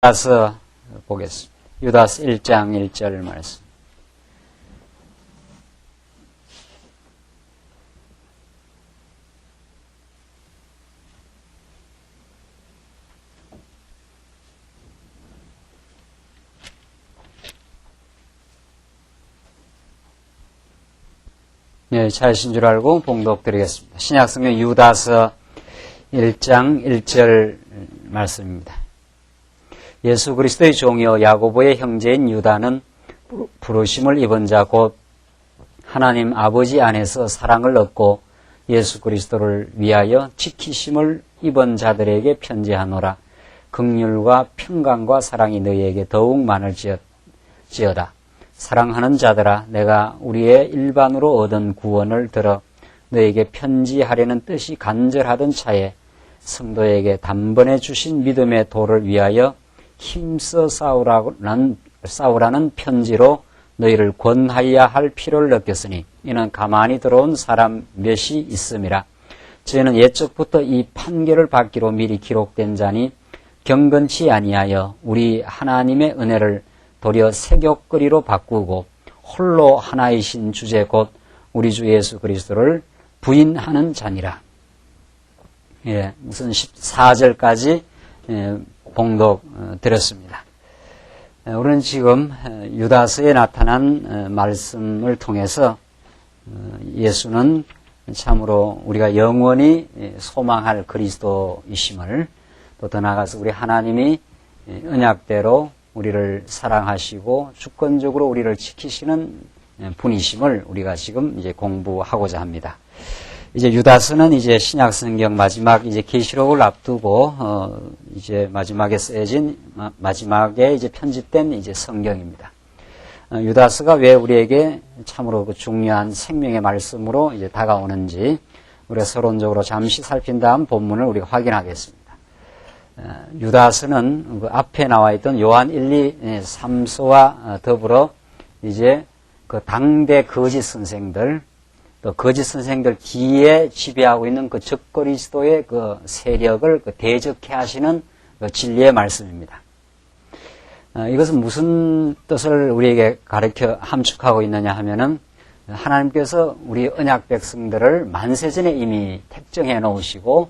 유다서 보겠습니다. 유다서 1장 1절 말씀. 네, 잘하신 줄 알고 봉독 드리겠습니다. 신약성경 유다서 1장 1절 말씀입니다. 예수 그리스도의 종이요 야고보의 형제인 유다는 부르심을 입은 자 곧 하나님 아버지 안에서 사랑을 얻고 예수 그리스도를 위하여 지키심을 입은 자들에게 편지하노라. 긍휼과 평강과 사랑이 너희에게 더욱 많을지어다. 사랑하는 자들아, 내가 우리의 일반으로 얻은 구원을 들어 너에게 편지하려는 뜻이 간절하던 차에 성도에게 단번에 주신 믿음의 도를 위하여 힘써 싸우라는 편지로 너희를 권하여야 할 필요를 느꼈으니 이는 가만히 들어온 사람 몇이 있음이라. 저희는 옛적부터 이 판결을 받기로 미리 기록된 자니 경건치 아니하여 우리 하나님의 은혜를 도리어 세교거리로 바꾸고 홀로 하나이신 주제 곧 우리 주 예수 그리스도를 부인하는 자니라. 예, 무슨 14절까지 봉독 드렸습니다. 우리는 지금 유다서에 나타난 말씀을 통해서 예수는 참으로 우리가 영원히 소망할 그리스도이심을, 또 더 나아가서 우리 하나님이 언약대로 우리를 사랑하시고 주권적으로 우리를 지키시는 분이심을 우리가 지금 이제 공부하고자 합니다. 이제 유다서는 이제 신약 성경 마지막 이제 계시록을 앞두고 이제 마지막에 쓰여진 마지막에 이제 편집된 이제 성경입니다. 유다서가 왜 우리에게 참으로 그 중요한 생명의 말씀으로 이제 다가오는지 우리가 서론적으로 잠시 살핀 다음 본문을 우리가 확인하겠습니다. 유다서는 그 앞에 나와 있던 요한 1, 2, 3서와 더불어 이제 그 당대 거짓 선생들, 또 거짓 선생들 뒤에 지배하고 있는 그 적그리스도의 그 세력을 대적해 하시는 그 진리의 말씀입니다. 이것은 무슨 뜻을 우리에게 가르쳐 함축하고 있느냐 하면은 하나님께서 우리 언약 백성들을 만세전에 이미 택정해 놓으시고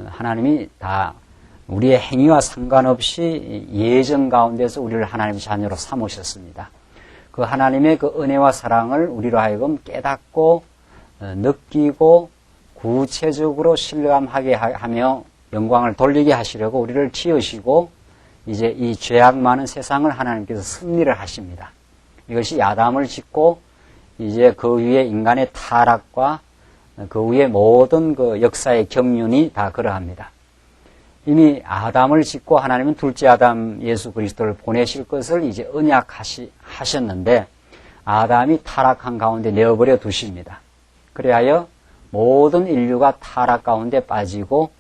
하나님이 다 우리의 행위와 상관없이 예정 가운데서 우리를 하나님의 자녀로 삼으셨습니다. 그 하나님의 그 은혜와 사랑을 우리로 하여금 깨닫고 느끼고 구체적으로 실감하게 하며 영광을 돌리게 하시려고 우리를 지으시고 이제 이 죄악 많은 세상을 하나님께서 승리를 하십니다. 이것이 아담을 짓고 이제 그 위에 인간의 타락과 그 위에 모든 그 역사의 경륜이 다 그러합니다. 이미 아담을 짓고 하나님은 둘째 아담 예수 그리스도를 보내실 것을 이제 언약하셨는데 아담이 타락한 가운데 내어버려 두십니다. 그리하여 모든 인류가 타락 가운데 빠지고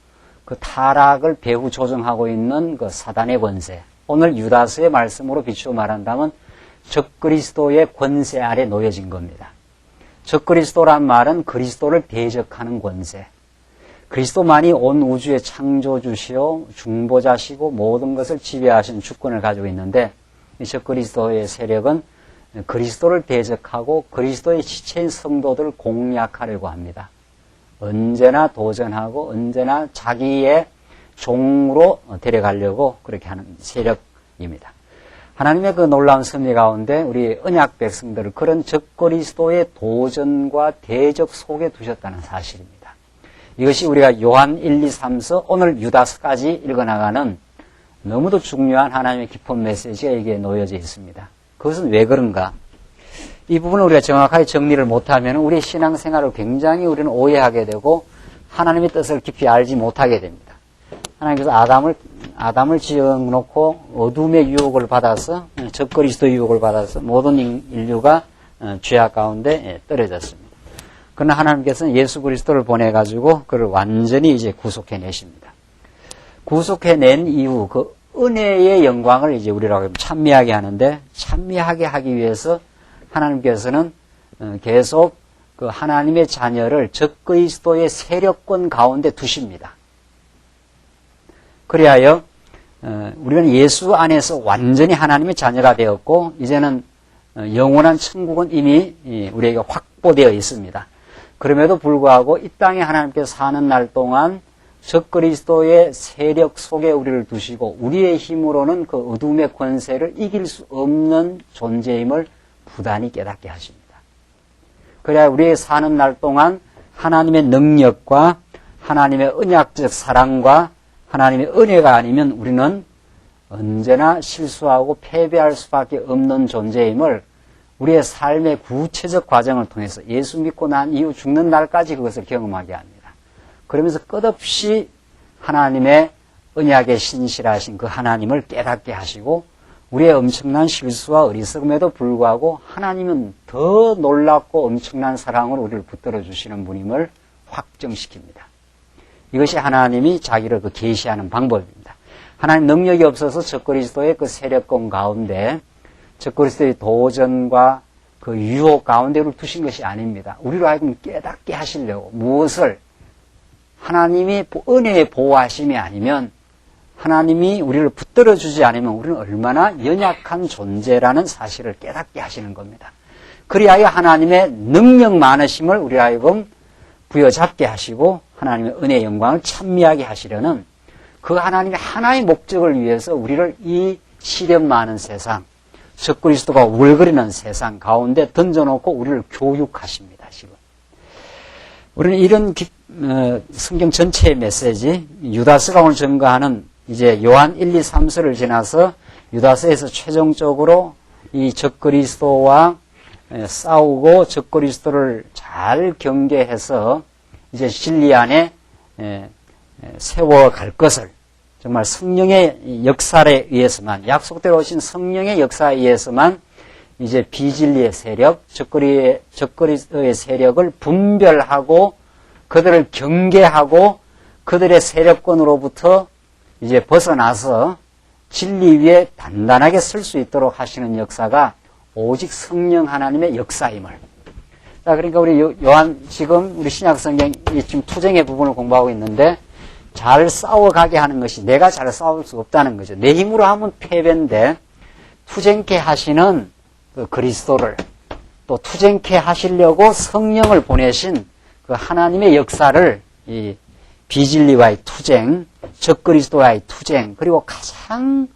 그 타락을 배후 조정하고 있는 그 사단의 권세, 오늘 유다서의 말씀으로 비추어 말한다면 적그리스도의 권세 아래 놓여진 겁니다. 적그리스도란 말은 그리스도를 대적하는 권세, 그리스도만이 온 우주의 창조주시오 중보자시고 모든 것을 지배하신 주권을 가지고 있는데 이 적그리스도의 세력은 그리스도를 대적하고 그리스도의 지체인 성도들을 공략하려고 합니다. 언제나 도전하고 언제나 자기의 종으로 데려가려고 그렇게 하는 세력입니다. 하나님의 그 놀라운 섭리 가운데 우리 언약 백성들을 그런 적그리스도의 도전과 대적 속에 두셨다는 사실입니다. 이것이 우리가 요한 1, 2, 3서 오늘 유다서까지 읽어나가는 너무도 중요한 하나님의 깊은 메시지가 여기에 놓여져 있습니다. 그것은 왜 그런가? 이 부분을 우리가 정확하게 정리를 못하면 우리 신앙생활을 굉장히 우리는 오해하게 되고 하나님의 뜻을 깊이 알지 못하게 됩니다. 하나님께서 아담을 지어놓고 어둠의 유혹을 받아서 적그리스도의 유혹을 받아서 모든 인류가 죄악 가운데 떨어졌습니다. 그러나 하나님께서는 예수 그리스도를 보내가지고 그를 완전히 이제 구속해내십니다. 구속해낸 이후 그 은혜의 영광을 이제 우리라고 찬미하게 하는데 찬미하게 하기 위해서 하나님께서는 계속 그 하나님의 자녀를 적그리스도의 세력권 가운데 두십니다. 그리하여 우리는 예수 안에서 완전히 하나님의 자녀가 되었고 이제는 영원한 천국은 이미 우리에게 확보되어 있습니다. 그럼에도 불구하고 이 땅에 하나님께서 사는 날 동안 적그리스도의 세력 속에 우리를 두시고 우리의 힘으로는 그 어둠의 권세를 이길 수 없는 존재임을 부단히 깨닫게 하십니다. 그래야 우리의 사는 날 동안 하나님의 능력과 하나님의 언약적 사랑과 하나님의 은혜가 아니면 우리는 언제나 실수하고 패배할 수밖에 없는 존재임을 우리의 삶의 구체적 과정을 통해서 예수 믿고 난 이후 죽는 날까지 그것을 경험하게 합니다. 그러면서 끝없이 하나님의 언약에 신실하신 그 하나님을 깨닫게 하시고 우리의 엄청난 실수와 어리석음에도 불구하고 하나님은 더 놀랍고 엄청난 사랑으로 우리를 붙들어 주시는 분임을 확정시킵니다. 이것이 하나님이 자기를 그 계시하는 방법입니다. 하나님 능력이 없어서 적그리스도의 그 세력권 가운데 적그리스도의 도전과 그 유혹 가운데 우리를 두신 것이 아닙니다. 우리로 하여금 깨닫게 하시려고 무엇을 하나님이 은혜의 보호하심이 아니면 하나님이 우리를 붙들어 주지 않으면 우리는 얼마나 연약한 존재라는 사실을 깨닫게 하시는 겁니다. 그리하여 하나님의 능력 많으심을 우리 하여금 부여잡게 하시고 하나님의 은혜의 영광을 찬미하게 하시려는 그 하나님의 하나의 목적을 위해서 우리를 이 시련 많은 세상, 적그리스도가 울거리는 세상 가운데 던져놓고 우리를 교육하십니다. 지금 우리는 이런 성경 전체의 메시지, 유다서가 오늘 증거하는 이제 요한 1, 2, 3서를 지나서 유다서에서 최종적으로 이 적그리스도와 싸우고 적그리스도를 잘 경계해서 이제 진리 안에 세워갈 것을 정말 성령의 역사에 의해서만, 약속대로 오신 성령의 역사에 의해서만 이제 비진리의 세력, 적그리스도의 세력을 분별하고 그들을 경계하고 그들의 세력권으로부터 이제 벗어나서 진리 위에 단단하게 설 수 있도록 하시는 역사가 오직 성령 하나님의 역사임을. 자, 그러니까 우리 요한 지금 우리 신약 성경 지금 투쟁의 부분을 공부하고 있는데 잘 싸워가게 하는 것이 내가 잘 싸울 수 없다는 거죠. 내 힘으로 하면 패배인데 투쟁케 하시는 그 그리스도를 또 투쟁케 하시려고 성령을 보내신 그 하나님의 역사를 이 비진리와의 투쟁, 적그리스도와의 투쟁, 그리고 가장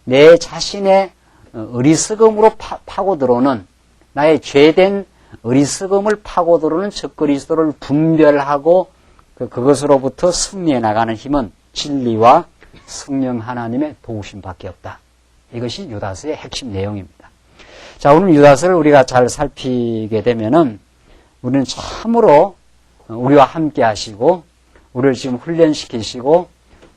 내 자신의 어리석음으로 파고 들어오는 나의 죄된 어리석음을 파고 들어오는 적그리스도를 분별하고 그것으로부터 승리해 나가는 힘은 진리와 성령 하나님의 도우심밖에 없다. 이것이 유다서의 핵심 내용입니다. 자, 오늘 유다서를 우리가 잘 살피게 되면은 우리는 참으로 우리와 함께 하시고 우리를 지금 훈련시키시고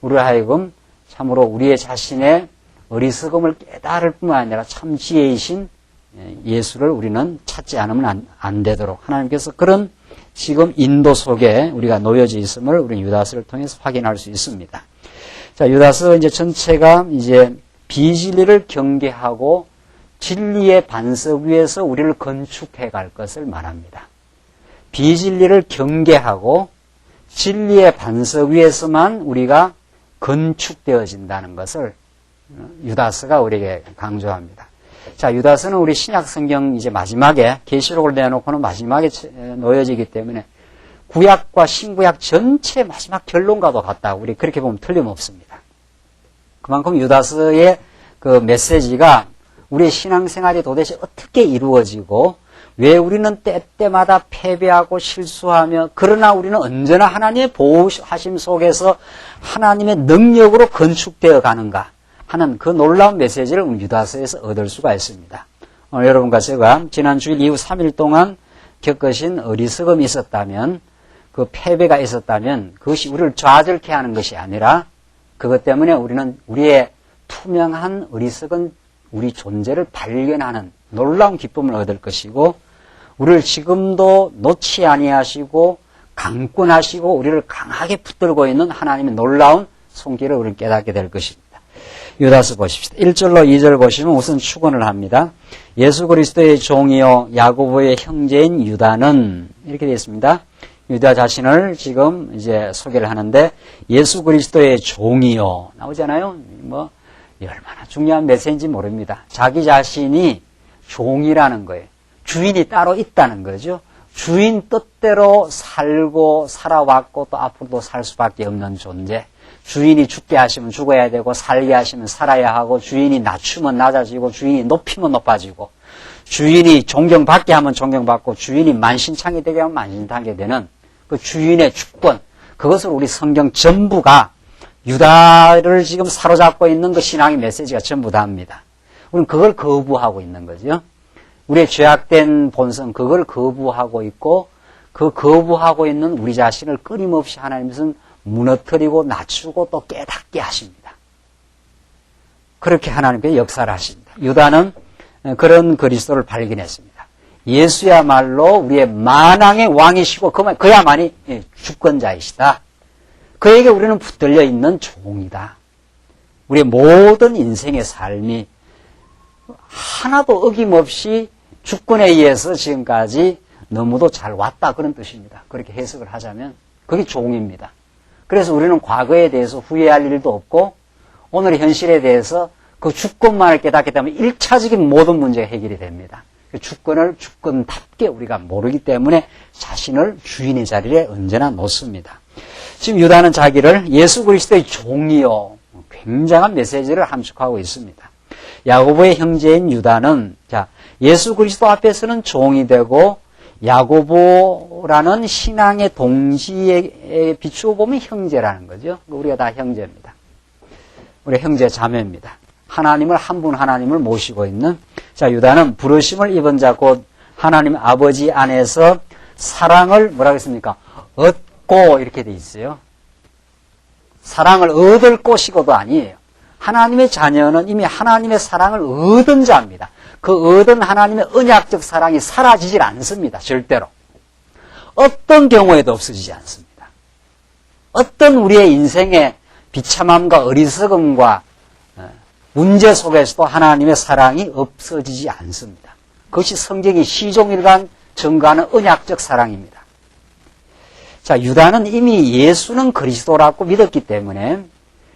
우리를 하여금 참으로 우리의 자신의 어리석음을 깨달을 뿐만 아니라 참 지혜이신 예수를 우리는 찾지 않으면 안 되도록 하나님께서 그런 지금 인도 속에 우리가 놓여져 있음을 우리는 유다서를 통해서 확인할 수 있습니다. 자, 유다서 이제 전체가 이제 비진리를 경계하고 진리의 반석 위에서 우리를 건축해 갈 것을 말합니다. 비진리를 경계하고 진리의 반석 위에서만 우리가 건축되어진다는 것을 유다서가 우리에게 강조합니다. 자, 유다서는 우리 신약 성경 이제 마지막에 계시록을 내놓고는 마지막에 놓여지기 때문에 구약과 신구약 전체 마지막 결론과도 같다고 우리 그렇게 보면 틀림없습니다. 그만큼 유다서의 그 메시지가 우리의 신앙생활이 도대체 어떻게 이루어지고 왜 우리는 때때마다 패배하고 실수하며 그러나 우리는 언제나 하나님의 보호하심 속에서 하나님의 능력으로 건축되어 가는가 하는 그 놀라운 메시지를 유다서에서 얻을 수가 있습니다. 오늘 여러분과 제가 지난 주일 이후 3일 동안 겪으신 어리석음이 있었다면 그 패배가 있었다면 그것이 우리를 좌절케 하는 것이 아니라 그것 때문에 우리는 우리의 투명한 어리석은 우리 존재를 발견하는 놀라운 기쁨을 얻을 것이고 우리를 지금도 놓지 아니하시고 강권하시고 우리를 강하게 붙들고 있는 하나님의 놀라운 손길을 우리는 깨닫게 될 것입니다. 유다서 보십시다. 1절로 2절 보시면 우선 축원을 합니다. 예수 그리스도의 종이요 야고보의 형제인 유다는 이렇게 되어 있습니다. 유다 자신을 지금 이제 소개를 하는데 예수 그리스도의 종이요 나오잖아요. 뭐 얼마나 중요한 메시지인지 모릅니다. 자기 자신이 종이라는 거예요. 주인이 따로 있다는 거죠. 주인 뜻대로 살고 살아왔고 또 앞으로도 살 수밖에 없는 존재. 주인이 죽게 하시면 죽어야 되고 살게 하시면 살아야 하고 주인이 낮추면 낮아지고 주인이 높이면 높아지고 주인이 존경받게 하면 존경받고 주인이 만신창이 되게 하면 만신창이 되는 그 주인의 주권, 그것을 우리 성경 전부가 유다를 지금 사로잡고 있는 그 신앙의 메시지가 전부 다입니다. 우리는 그걸 거부하고 있는 거죠. 우리의 죄악된 본성, 그걸 거부하고 있고 그 거부하고 있는 우리 자신을 끊임없이 하나님은 무너뜨리고 낮추고 또 깨닫게 하십니다. 그렇게 하나님께서 역사를 하십니다. 유다는 그런 그리스도를 발견했습니다. 예수야말로 우리의 만왕의 왕이시고 그야만이 주권자이시다. 그에게 우리는 붙들려 있는 종이다. 우리의 모든 인생의 삶이 하나도 어김없이 주권에 의해서 지금까지 너무도 잘 왔다, 그런 뜻입니다. 그렇게 해석을 하자면 그게 종입니다. 그래서 우리는 과거에 대해서 후회할 일도 없고 오늘의 현실에 대해서 그 주권만을 깨닫게 되면 1차적인 모든 문제가 해결이 됩니다. 그 주권을 주권답게 우리가 모르기 때문에 자신을 주인의 자리에 언제나 놓습니다. 지금 유다는 자기를 예수 그리스도의 종이요, 굉장한 메시지를 함축하고 있습니다. 야고보의 형제인 유다는 예수 그리스도 앞에서는 종이 되고 야고보라는 신앙의 동지에 비추어 보면 형제라는 거죠. 우리가 다 형제입니다. 우리 형제 자매입니다. 하나님을 한 분 하나님을 모시고 있는 유다는 부르심을 입은 자 곧 하나님 아버지 안에서 사랑을 뭐라고 했습니까? 얻고 이렇게 돼 있어요. 사랑을 얻을 것이고도 아니에요. 하나님의 자녀는 이미 하나님의 사랑을 얻은 자입니다. 그 얻은 하나님의 언약적 사랑이 사라지질 않습니다. 절대로. 어떤 경우에도 없어지지 않습니다. 어떤 우리의 인생의 비참함과 어리석음과 문제 속에서도 하나님의 사랑이 없어지지 않습니다. 그것이 성경이 시종일관 증거하는 언약적 사랑입니다. 유다는 이미 예수는 그리스도라고 믿었기 때문에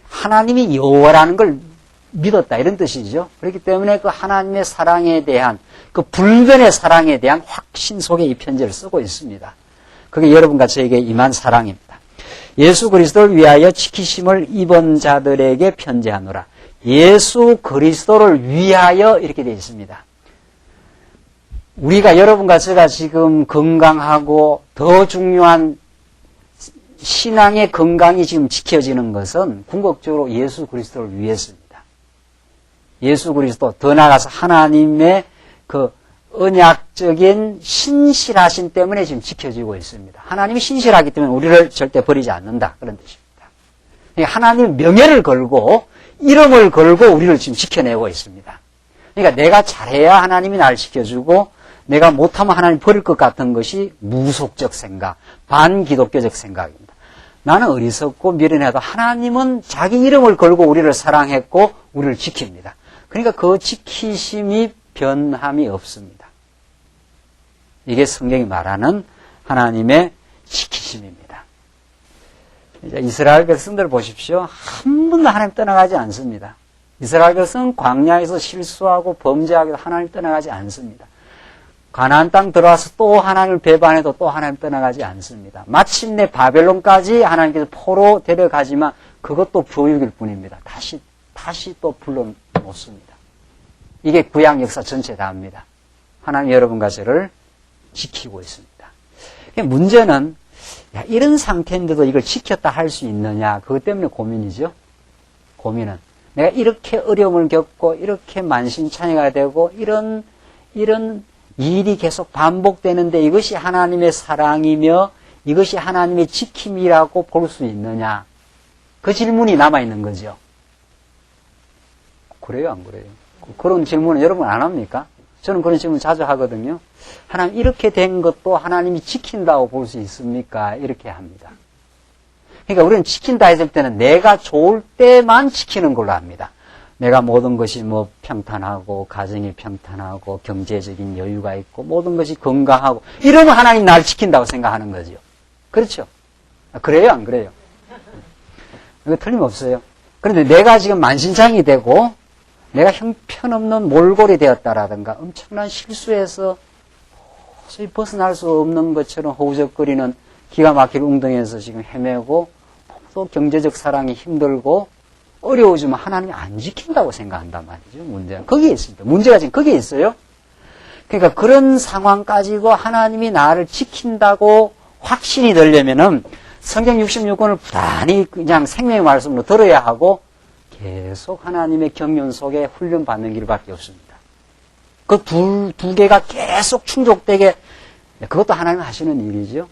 하나님이 여호와라는 걸 믿었다, 이런 뜻이죠. 그렇기 때문에 그 하나님의 사랑에 대한 그 불변의 사랑에 대한 확신 속에 이 편지를 쓰고 있습니다. 그게 여러분과 저에게 임한 사랑입니다. 예수 그리스도를 위하여 지키심을 입은 자들에게 편지하노라. 예수 그리스도를 위하여 이렇게 되어 있습니다. 우리가 여러분과 제가 지금 건강하고 더 중요한 신앙의 건강이 지금 지켜지는 것은 궁극적으로 예수 그리스도를 위해서입니다. 예수 그리스도, 더 나아가서 하나님의 그 언약적인 신실하심 때문에 지금 지켜지고 있습니다. 하나님이 신실하기 때문에 우리를 절대 버리지 않는다, 그런 뜻입니다. 하나님 명예를 걸고 이름을 걸고 우리를 지금 지켜내고 있습니다. 그러니까 내가 잘해야 하나님이 나를 지켜주고 내가 못하면 하나님 버릴 것 같은 것이 무속적 생각, 반기독교적 생각입니다. 나는 어리석고 미련해도 하나님은 자기 이름을 걸고 우리를 사랑했고 우리를 지킵니다. 그러니까 그 지키심이 변함이 없습니다. 이게 성경이 말하는 하나님의 지키심입니다. 이제 이스라엘 백성들 보십시오. 한 번도 하나님 떠나가지 않습니다. 이스라엘 백성은 광야에서 실수하고 범죄하기도 하나님 떠나가지 않습니다. 가나안 땅 들어와서 또 하나님을 배반해도 또 하나님 떠나가지 않습니다. 마침내 바벨론까지 하나님께서 포로 데려가지만 그것도 부유일 뿐입니다. 다시 또 불러놓습니다. 이게 구약 역사 전체 다입니다. 하나님 여러분과 저를 지키고 있습니다. 문제는 이런 상태인데도 이걸 지켰다 할 수 있느냐, 그것 때문에 고민이죠. 고민은 내가 이렇게 어려움을 겪고 이렇게 만신창이가 되고 이런 일이 계속 반복되는데 이것이 하나님의 사랑이며 이것이 하나님의 지킴이라고 볼 수 있느냐, 그 질문이 남아있는 거죠. 그래요, 안 그래요? 그런 질문은 여러분 안 합니까? 저는 그런 질문 자주 하거든요. 하나님 이렇게 된 것도 하나님이 지킨다고 볼 수 있습니까? 이렇게 합니다. 그러니까 우리는 지킨다 했을 때는 내가 좋을 때만 지키는 걸로 합니다. 내가 모든 것이 평탄하고 가정이 평탄하고 경제적인 여유가 있고 모든 것이 건강하고 이러면 하나님 나를 지킨다고 생각하는 거죠. 그렇죠? 그래요, 안 그래요? 이거 틀림없어요. 그런데 내가 지금 만신창이 되고 내가 형편없는 몰골이 되었다라든가 엄청난 실수에서 도저히 벗어날 수 없는 것처럼 허우적거리는 기가 막힐 웅덩이에서 지금 헤매고 또 경제적 사랑이 힘들고 어려워지면 하나님이 안 지킨다고 생각한단 말이죠. 문제가 거기에 있습니다. 문제가 지금 거기에 있어요. 그러니까 그런 상황 가지고 하나님이 나를 지킨다고 확신이 들려면은 성경 66권을 부단히 그냥 생명의 말씀으로 들어야 하고 계속 하나님의 경륜 속에 훈련받는 길밖에 없습니다. 그 두 개가 계속 충족되게, 그것도 하나님 하시는 일이죠.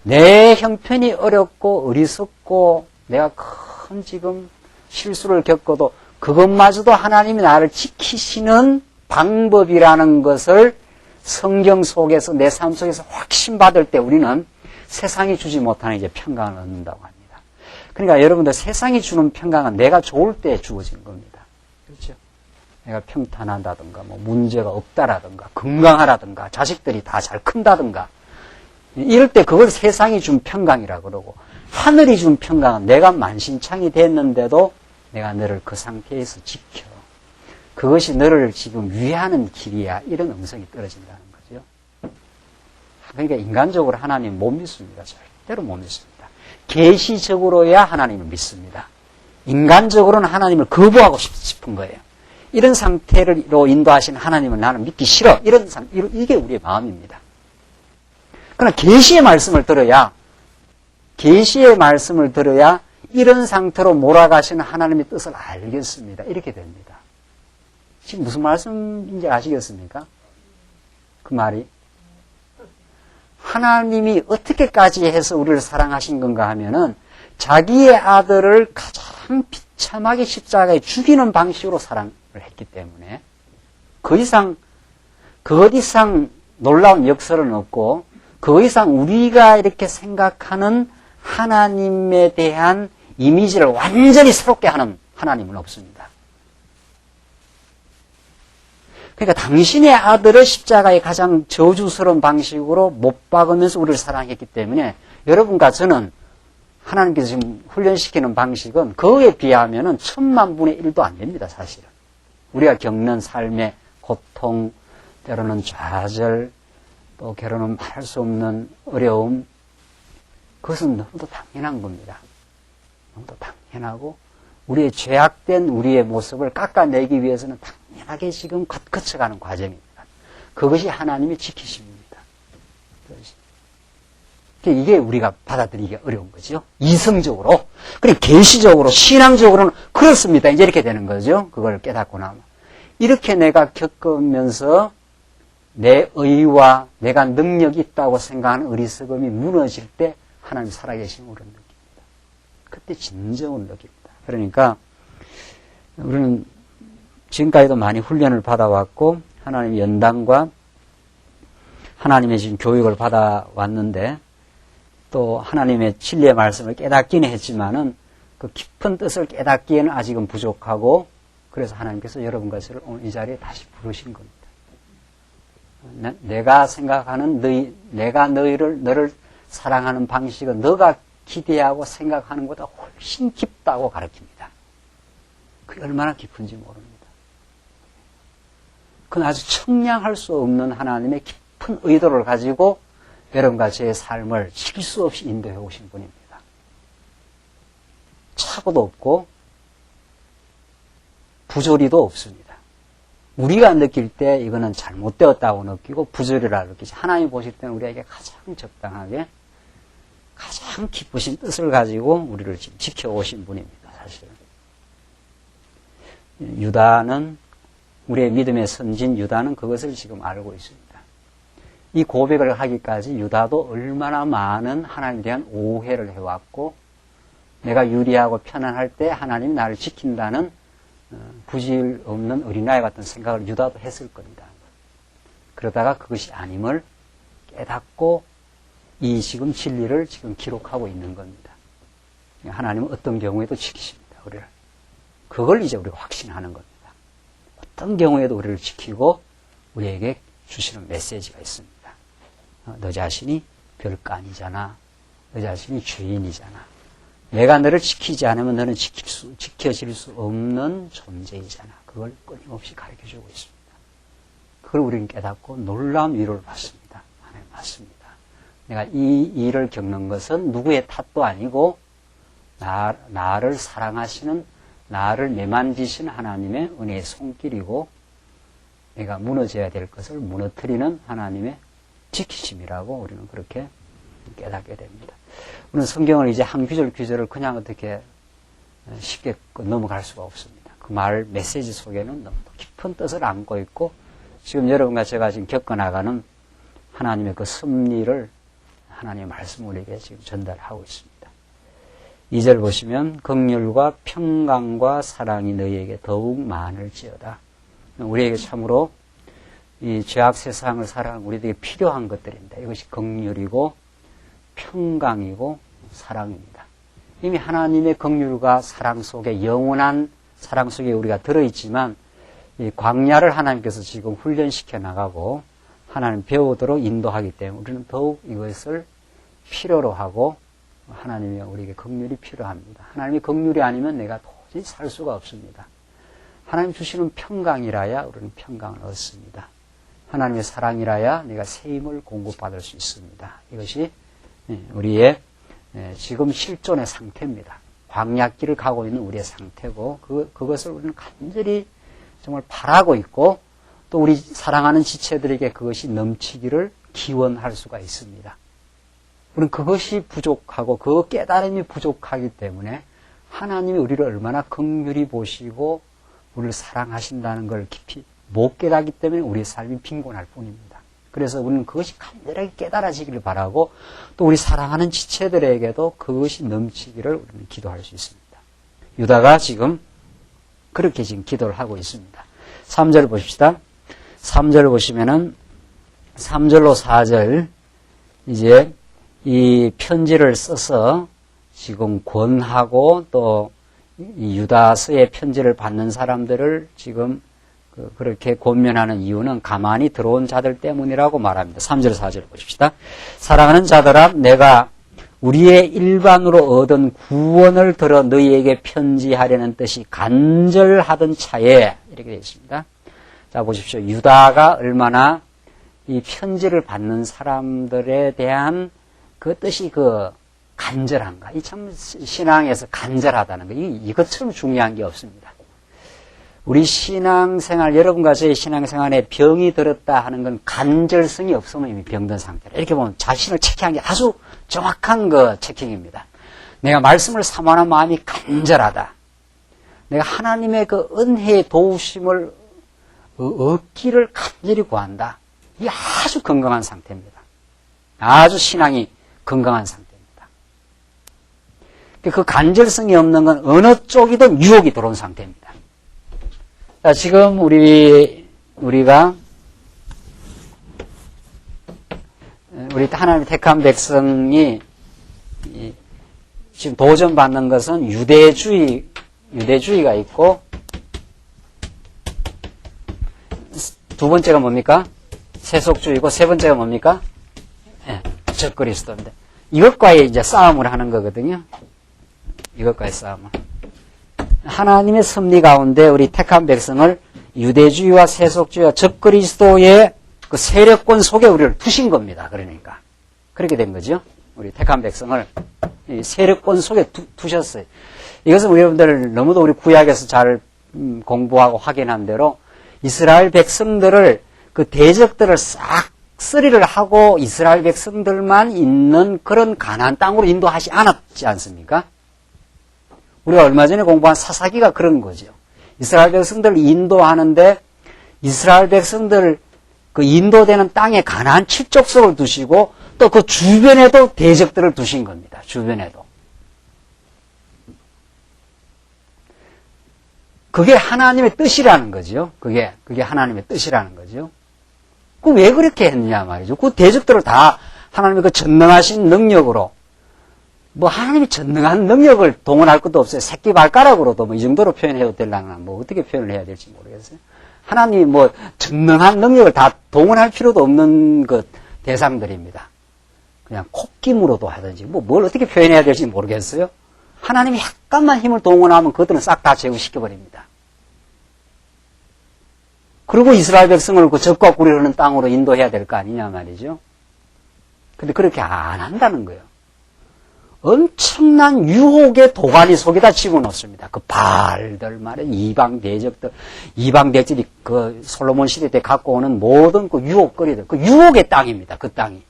내 형편이 어렵고 어리석고 내가 큰 지금 실수를 겪어도 그것마저도 하나님이 나를 지키시는 방법이라는 것을 성경 속에서 내 삶 속에서 확신받을 때 우리는 세상이 주지 못하는 이제 평강을 얻는다고 합니다. 그러니까 여러분들 세상이 주는 평강은 내가 좋을 때 주어지는 겁니다. 그렇죠? 내가 평탄하다든가 뭐 문제가 없다라든가 건강하다든가 자식들이 다 잘 큰다든가 이럴 때 그걸 세상이 준 평강이라 그러고 하늘이 준 평강은 내가 만신창이 됐는데도 내가 너를 그 상태에서 지켜. 그것이 너를 지금 위하는 길이야. 이런 음성이 떨어진다는 거죠. 그러니까 인간적으로 하나님 못 믿습니다. 절대로 못 믿습니다. 계시적으로야 하나님을 믿습니다. 인간적으로는 하나님을 거부하고 싶은 거예요. 이런 상태로 인도하신 하나님을 나는 믿기 싫어. 이게 우리의 마음입니다. 그러나 계시의 말씀을 들어야 이런 상태로 몰아가시는 하나님의 뜻을 알겠습니다. 이렇게 됩니다. 지금 무슨 말씀인지 아시겠습니까? 그 말이 하나님이 어떻게까지 해서 우리를 사랑하신 건가 하면은 자기의 아들을 가장 비참하게 십자가에 죽이는 방식으로 사랑을 했기 때문에 그것 이상 놀라운 역설은 없고 그 이상 우리가 이렇게 생각하는 하나님에 대한 이미지를 완전히 새롭게 하는 하나님은 없습니다. 그러니까 당신의 아들을 십자가에 가장 저주스러운 방식으로 못 박으면서 우리를 사랑했기 때문에 여러분과 저는 하나님께서 지금 훈련시키는 방식은 그에 비하면 1000만분의 1도 안 됩니다. 사실은. 우리가 겪는 삶의 고통, 때로는 좌절, 또 결혼은 말할 수 없는 어려움, 그것은 너무도 당연한 겁니다. 너무도 당연하고 우리의 죄악된 우리의 모습을 깎아내기 위해서는 당연하게 지금 거쳐가는 과정입니다. 그것이 하나님의 지키심입니다. 이게 우리가 받아들이기 어려운 거죠. 이성적으로, 그리고 계시적으로, 신앙적으로는 그렇습니다. 이제 이렇게 되는 거죠. 그걸 깨닫고 나면. 이렇게 내가 겪으면서 내 의와 내가 능력이 있다고 생각하는 어리석음이 무너질 때 하나님 살아계심을 느낍니다. 그때 진정을 느낍니다. 그러니까 우리는 지금까지도 많이 훈련을 받아왔고 하나님의 연단과 하나님의 지금 교육을 받아왔는데 또 하나님의 진리의 말씀을 깨닫기는 했지만은 그 깊은 뜻을 깨닫기에는 아직은 부족하고 그래서 하나님께서 여러분과 저를 오늘 이 자리에 다시 부르신 겁니다. 내가 생각하는 내가 너를 사랑하는 방식은 너가 기대하고 생각하는 것보다 훨씬 깊다고 가르칩니다. 그게 얼마나 깊은지 모릅니다. 그건 아주 청량할 수 없는 하나님의 깊은 의도를 가지고 여러분과 저의 삶을 실수 없이 인도해 오신 분입니다. 착오도 없고 부조리도 없습니다. 우리가 느낄 때 이거는 잘못되었다고 느끼고 부조리라고 느끼지 하나님이 보실 때는 우리에게 가장 적당하게 가장 기쁘신 뜻을 가지고 우리를 지금 지켜오신 분입니다. 사실은. 유다는 우리의 믿음의 선진 유다는 그것을 지금 알고 있습니다. 이 고백을 하기까지 유다도 얼마나 많은 하나님에 대한 오해를 해왔고 내가 유리하고 편안할 때 하나님이 나를 지킨다는 부질 없는 어린아이 같은 생각을 유다도 했을 겁니다. 그러다가 그것이 아님을 깨닫고 이 지금 진리를 지금 기록하고 있는 겁니다. 하나님은 어떤 경우에도 지키십니다. 우리를. 그걸 이제 우리가 확신하는 겁니다. 어떤 경우에도 우리를 지키고 우리에게 주시는 메시지가 있습니다. 너 자신이 별거 아니잖아. 너 자신이 죄인이잖아. 내가 너를 지키지 않으면 너는 지켜질 수 없는 존재이잖아. 그걸 끊임없이 가르쳐주고 있습니다. 그걸 우리는 깨닫고 놀라운 위로를 받습니다. 하나님 맞습니다. 내가 이 일을 겪는 것은 누구의 탓도 아니고 나를 사랑하시는, 나를 매만지신 하나님의 은혜의 손길이고, 내가 무너져야 될 것을 무너뜨리는 하나님의 지키심이라고 우리는 그렇게 깨닫게 됩니다. 우리는 성경을 이제 한 구절을 그냥 어떻게 쉽게 넘어갈 수가 없습니다. 그 말 메시지 속에는 너무 깊은 뜻을 안고 있고, 지금 여러분과 제가 지금 겪어나가는 하나님의 그 섭리를 하나님의 말씀 우리에게 지금 전달하고 있습니다. 2절 보시면 긍휼과 평강과 사랑이 너희에게 더욱 많을지어다. 우리에게 참으로 이 죄악 세상을 살아가는 우리에게 필요한 것들입니다. 이것이 긍휼이고 평강이고 사랑입니다. 이미 하나님의 긍휼과 사랑 속에, 영원한 사랑 속에 우리가 들어있지만, 이 광야를 하나님께서 지금 훈련시켜 나가고 하나님 배우도록 인도하기 때문에 우리는 더욱 이것을 필요로 하고, 하나님이 우리에게 긍휼이 필요합니다. 하나님의 긍휼이 아니면 내가 도저히 살 수가 없습니다. 하나님 주시는 평강이라야 우리는 평강을 얻습니다. 하나님의 사랑이라야 내가 새 힘을 공급받을 수 있습니다. 이것이 우리의 지금 실존의 상태입니다. 광야길을 가고 있는 우리의 상태고, 그것을 우리는 간절히 정말 바라고 있고, 또 우리 사랑하는 지체들에게 그것이 넘치기를 기원할 수가 있습니다. 우리는 그것이 부족하고 그 깨달음이 부족하기 때문에 하나님이 우리를 얼마나 긍휼히 보시고 우리를 사랑하신다는 걸 깊이 못 깨닫기 때문에 우리의 삶이 빈곤할 뿐입니다. 그래서 우리는 그것이 간절하게 깨달아지기를 바라고, 또 우리 사랑하는 지체들에게도 그것이 넘치기를 우리는 기도할 수 있습니다. 유다가 지금 그렇게 지금 기도를 하고 있습니다. 3절 봅시다. 3절 보시면은 3절로 4절 이제 이 편지를 써서 지금 권하고, 또 이 유다서의 편지를 받는 사람들을 지금 그렇게 권면하는 이유는 가만히 들어온 자들 때문이라고 말합니다. 3절 4절 보십시다. 사랑하는 자들아, 내가 우리의 일반으로 얻은 구원을 들어 너희에게 편지하려는 뜻이 간절하던 차에, 이렇게 되어 있습니다. 자, 보십시오. 유다가 얼마나 이 편지를 받는 사람들에 대한 그 뜻이 간절한가. 이 참 신앙에서 간절하다는 거, 이것처럼 중요한 게 없습니다. 우리 신앙생활, 여러분과 저의 신앙생활에 병이 들었다 하는 건 간절성이 없으면 이미 병든 상태라. 이렇게 보면 자신을 체크한 게 아주 정확한 체킹입니다. 내가 말씀을 사모하는 마음이 간절하다. 내가 하나님의 그 은혜의 도우심을 얻기를 간절히 구한다. 이게 아주 건강한 상태입니다. 아주 신앙이 건강한 상태입니다. 그 간절성이 없는 건 어느 쪽이든 유혹이 들어온 상태입니다. 자, 지금 우리가 우리 하나님의 택한 백성이 지금 도전받는 것은 유대주의가 있고, 두 번째가 뭡니까? 세속주의고, 세 번째가 뭡니까? 적그리스도인데, 이것과의 이제 싸움을 하는 거거든요. 이것과의 싸움을. 하나님의 섭리 가운데 우리 택한 백성을 유대주의와 세속주의와 적그리스도의 그 세력권 속에 우리를 두신 겁니다. 그러니까. 그렇게 된 거죠. 우리 택한 백성을 이 세력권 속에 두셨어요. 이것은 여러분들 너무도 우리 구약에서 잘 공부하고 확인한 대로 이스라엘 백성들을, 그 대적들을 싹 쓰리를 하고 이스라엘 백성들만 있는 그런 가나안 땅으로 인도하지 않았지 않습니까? 우리가 얼마 전에 공부한 사사기가 그런 거죠. 이스라엘 백성들을 인도하는데 이스라엘 백성들 그 인도되는 땅에 가나안 칠족속을 두시고 또 그 주변에도 대적들을 두신 겁니다. 주변에도. 그게 하나님의 뜻이라는 거죠. 그게 하나님의 뜻이라는 거죠. 그 왜 그렇게 했느냐 말이죠. 그 대적들을 다 하나님의 그 전능하신 능력으로, 하나님이 전능한 능력을 동원할 것도 없어요. 새끼 발가락으로도 이 정도로 표현해도 되려나, 어떻게 표현을 해야 될지 모르겠어요. 하나님이 전능한 능력을 다 동원할 필요도 없는 대상들입니다. 그냥 콧김으로도 하든지, 뭘 어떻게 표현해야 될지 모르겠어요. 하나님이 약간만 힘을 동원하면 그것들은 싹 다 제거시켜버립니다. 그리고 이스라엘 백성을 그 적과 꿀이 흐르는 땅으로 인도해야 될 거 아니냐 말이죠. 근데 그렇게 안 한다는 거예요. 엄청난 유혹의 도가니 속에다 집어넣습니다. 그 바알들 말이야, 이방 대적들이 그 솔로몬 시대 때 갖고 오는 모든 그 유혹거리들, 그 유혹의 땅입니다. 그 땅이.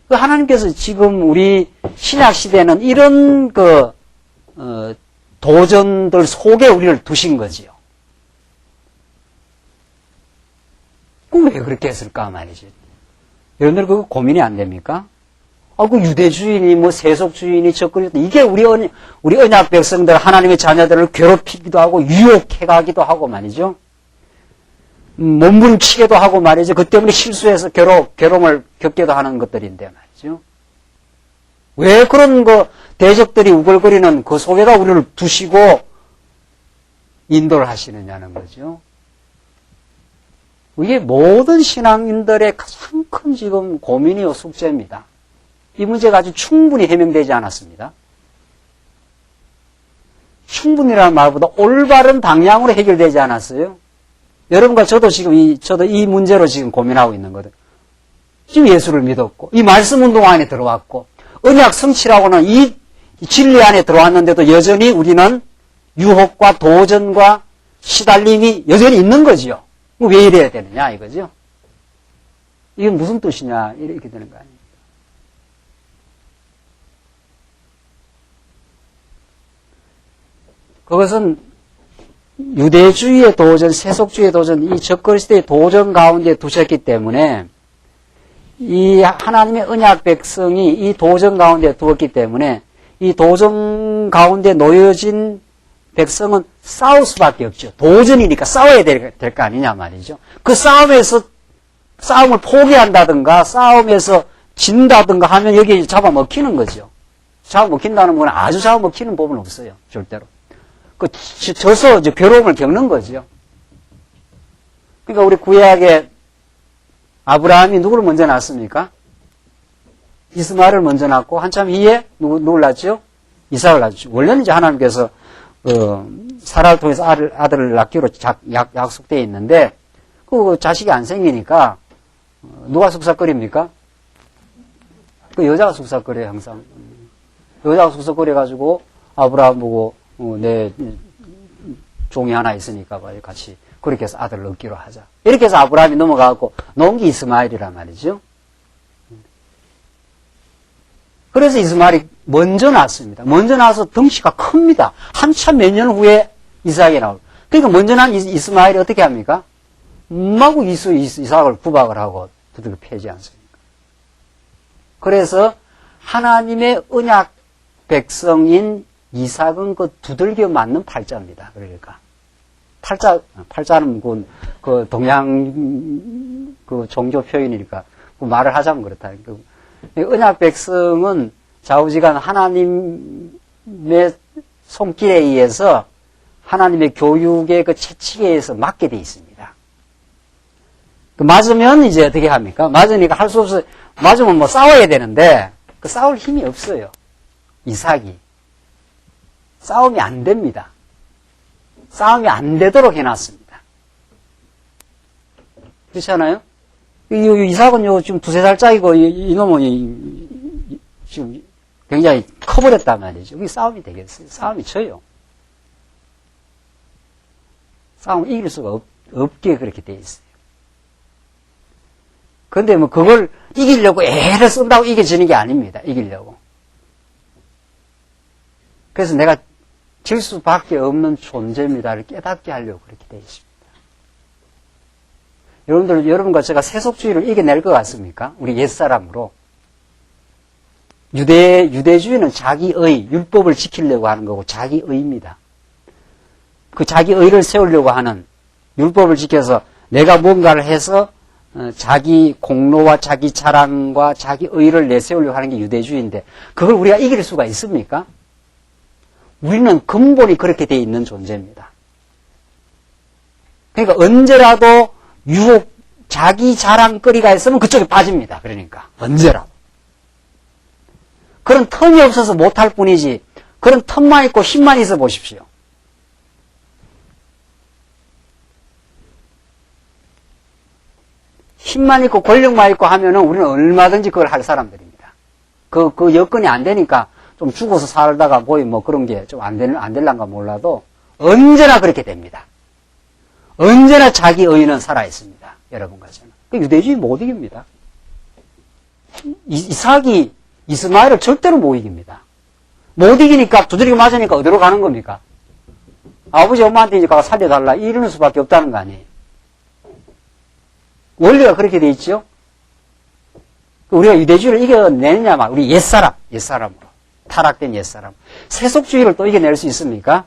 그 하나님께서 지금 우리 신약 시대는 이런 도전들 속에 우리를 두신 거지요. 그럼 왜 그렇게 했을까 말이지. 여러분들 그거 고민이 안 됩니까? 그 유대주의니 세속주의니 적그리스도 이게 우리 언약 백성들 하나님의 자녀들을 괴롭히기도 하고 유혹해가기도 하고 말이죠. 몸부림치기도 하고 말이죠. 그 때문에 실수해서 괴로움을 겪기도 하는 것들인데 말이죠. 왜 그런 대적들이 우글거리는 그 속에다 우리를 두시고 인도를 하시느냐는 거죠. 이게 모든 신앙인들의 가장 큰 지금 고민이요 숙제입니다. 이 문제가 아주 충분히 해명되지 않았습니다. 충분히라는 말보다 올바른 방향으로 해결되지 않았어요. 여러분과 저도 저도 이 문제로 지금 고민하고 있는 거든. 지금 예수를 믿었고, 이 말씀 운동 안에 들어왔고, 언약 성취라고는 이 진리 안에 들어왔는데도 여전히 우리는 유혹과 도전과 시달림이 여전히 있는 거지요. 왜 이래야 되느냐 이거죠. 이게 무슨 뜻이냐 이렇게 되는 거 아닙니까? 그것은 유대주의의 도전, 세속주의의 도전, 이 적그리스도의 도전 가운데 두셨기 때문에 이 하나님의 언약 백성이 이 도전 가운데 두었기 때문에 이 도전 가운데 놓여진 백성은 싸울 수밖에 없죠. 도전이니까 싸워야 될 거 아니냐 말이죠. 그 싸움을 포기한다든가 싸움에서 진다든가 하면 여기 잡아먹히는 거죠. 잡아먹힌다는 건 아주 잡아먹히는 법은 없어요. 절대로. 져서 이제 괴로움을 겪는 거죠. 그러니까 우리 구약에 아브라함이 누구를 먼저 낳았습니까? 이스마엘을 먼저 낳고 한참 후에 누굴 낳았죠? 이삭을 낳았죠. 원래는 이제 하나님께서 사라를 통해서 아들을 낳기로 약속되어 있는데 그 자식이 안 생기니까 누가 속삭거립니까? 그 여자가 속삭거려요 항상. 여자가 속삭거려가지고 아브라함 보고 내 종이 하나 있으니까 같이 그렇게 해서 아들을 얻기로 하자. 이렇게 해서 아브라함이 넘어가고 놓은 게 이스마엘이란 말이죠. 그래서 이스마엘이 먼저 낳았습니다. 먼저 낳아서 덩치가 큽니다. 한참 몇 년 후에 이삭이 나올. 그러니까 먼저 낳은 이스마엘이 어떻게 합니까? 마구 이삭을 구박을 하고 두들겨 패지 않습니까? 그래서 하나님의 언약 백성인 이삭은 그 두들겨 맞는 팔자입니다. 그러니까 팔자는 그 동양 그 종교 표현이니까 그 말을 하자면 그렇다. 언약 백성은 좌우지간 하나님의 손길에 의해서 하나님의 교육의 그 채찍에 의해서 맞게 돼 있습니다. 맞으면 이제 어떻게 합니까? 맞으니까 할 수 없어요. 맞으면 뭐 싸워야 되는데 그 싸울 힘이 없어요. 이삭이. 싸움이 안 됩니다. 싸움이 안 되도록 해놨습니다. 그렇지 않아요? 이삭은 지금 2-3살짜리고 이놈은 지금 굉장히 커버렸단 말이죠. 그게 싸움이 되겠어요? 싸움이 져요. 싸움을 이길 수가 없게 그렇게 돼 있어요. 그런데 뭐 그걸 이기려고 애를 쓴다고 이겨지는 게 아닙니다. 이기려고. 그래서 내가 질 수밖에 없는 존재입니다를 깨닫게 하려고 그렇게 되어 있습니다. 여러분과 제가 세속주의를 이겨낼 것 같습니까? 우리 옛사람으로. 유대주의는 자기의, 율법을 지키려고 하는 거고 자기의입니다. 그 자기의를 세우려고 하는 율법을 지켜서 내가 뭔가를 해서 자기 공로와 자기 자랑과 자기의를 내세우려고 하는 게 유대주의인데 그걸 우리가 이길 수가 있습니까? 우리는 근본이 그렇게 돼 있는 존재입니다. 그러니까 언제라도 유혹, 자기 자랑거리가 있으면 그쪽에 빠집니다. 그러니까 언제라도. 그런 텀이 없어서 못할 뿐이지 그런 텀만 있고 힘만 있어 보십시오. 힘만 있고 권력만 있고 하면은 우리는 얼마든지 그걸 할 사람들입니다. 그 여건이 안 되니까 좀 죽어서 살다가 거의 뭐 그런 게 좀 안 될란가 몰라도 언제나 그렇게 됩니다. 언제나 자기 의의는 살아있습니다. 여러분과 저는. 유대주의 못 이깁니다. 이삭이 이스마엘을 절대로 못 이깁니다. 못 이기니까 두드리고 맞으니까 어디로 가는 겁니까? 아버지 엄마한테 이제 가서 살려달라 이러는 수밖에 없다는 거 아니에요. 원리가 그렇게 돼 있죠. 우리가 유대주의를 이겨내느냐 말 우리 옛사람으로 타락된 옛사람. 세속주의를 또 이겨낼 수 있습니까?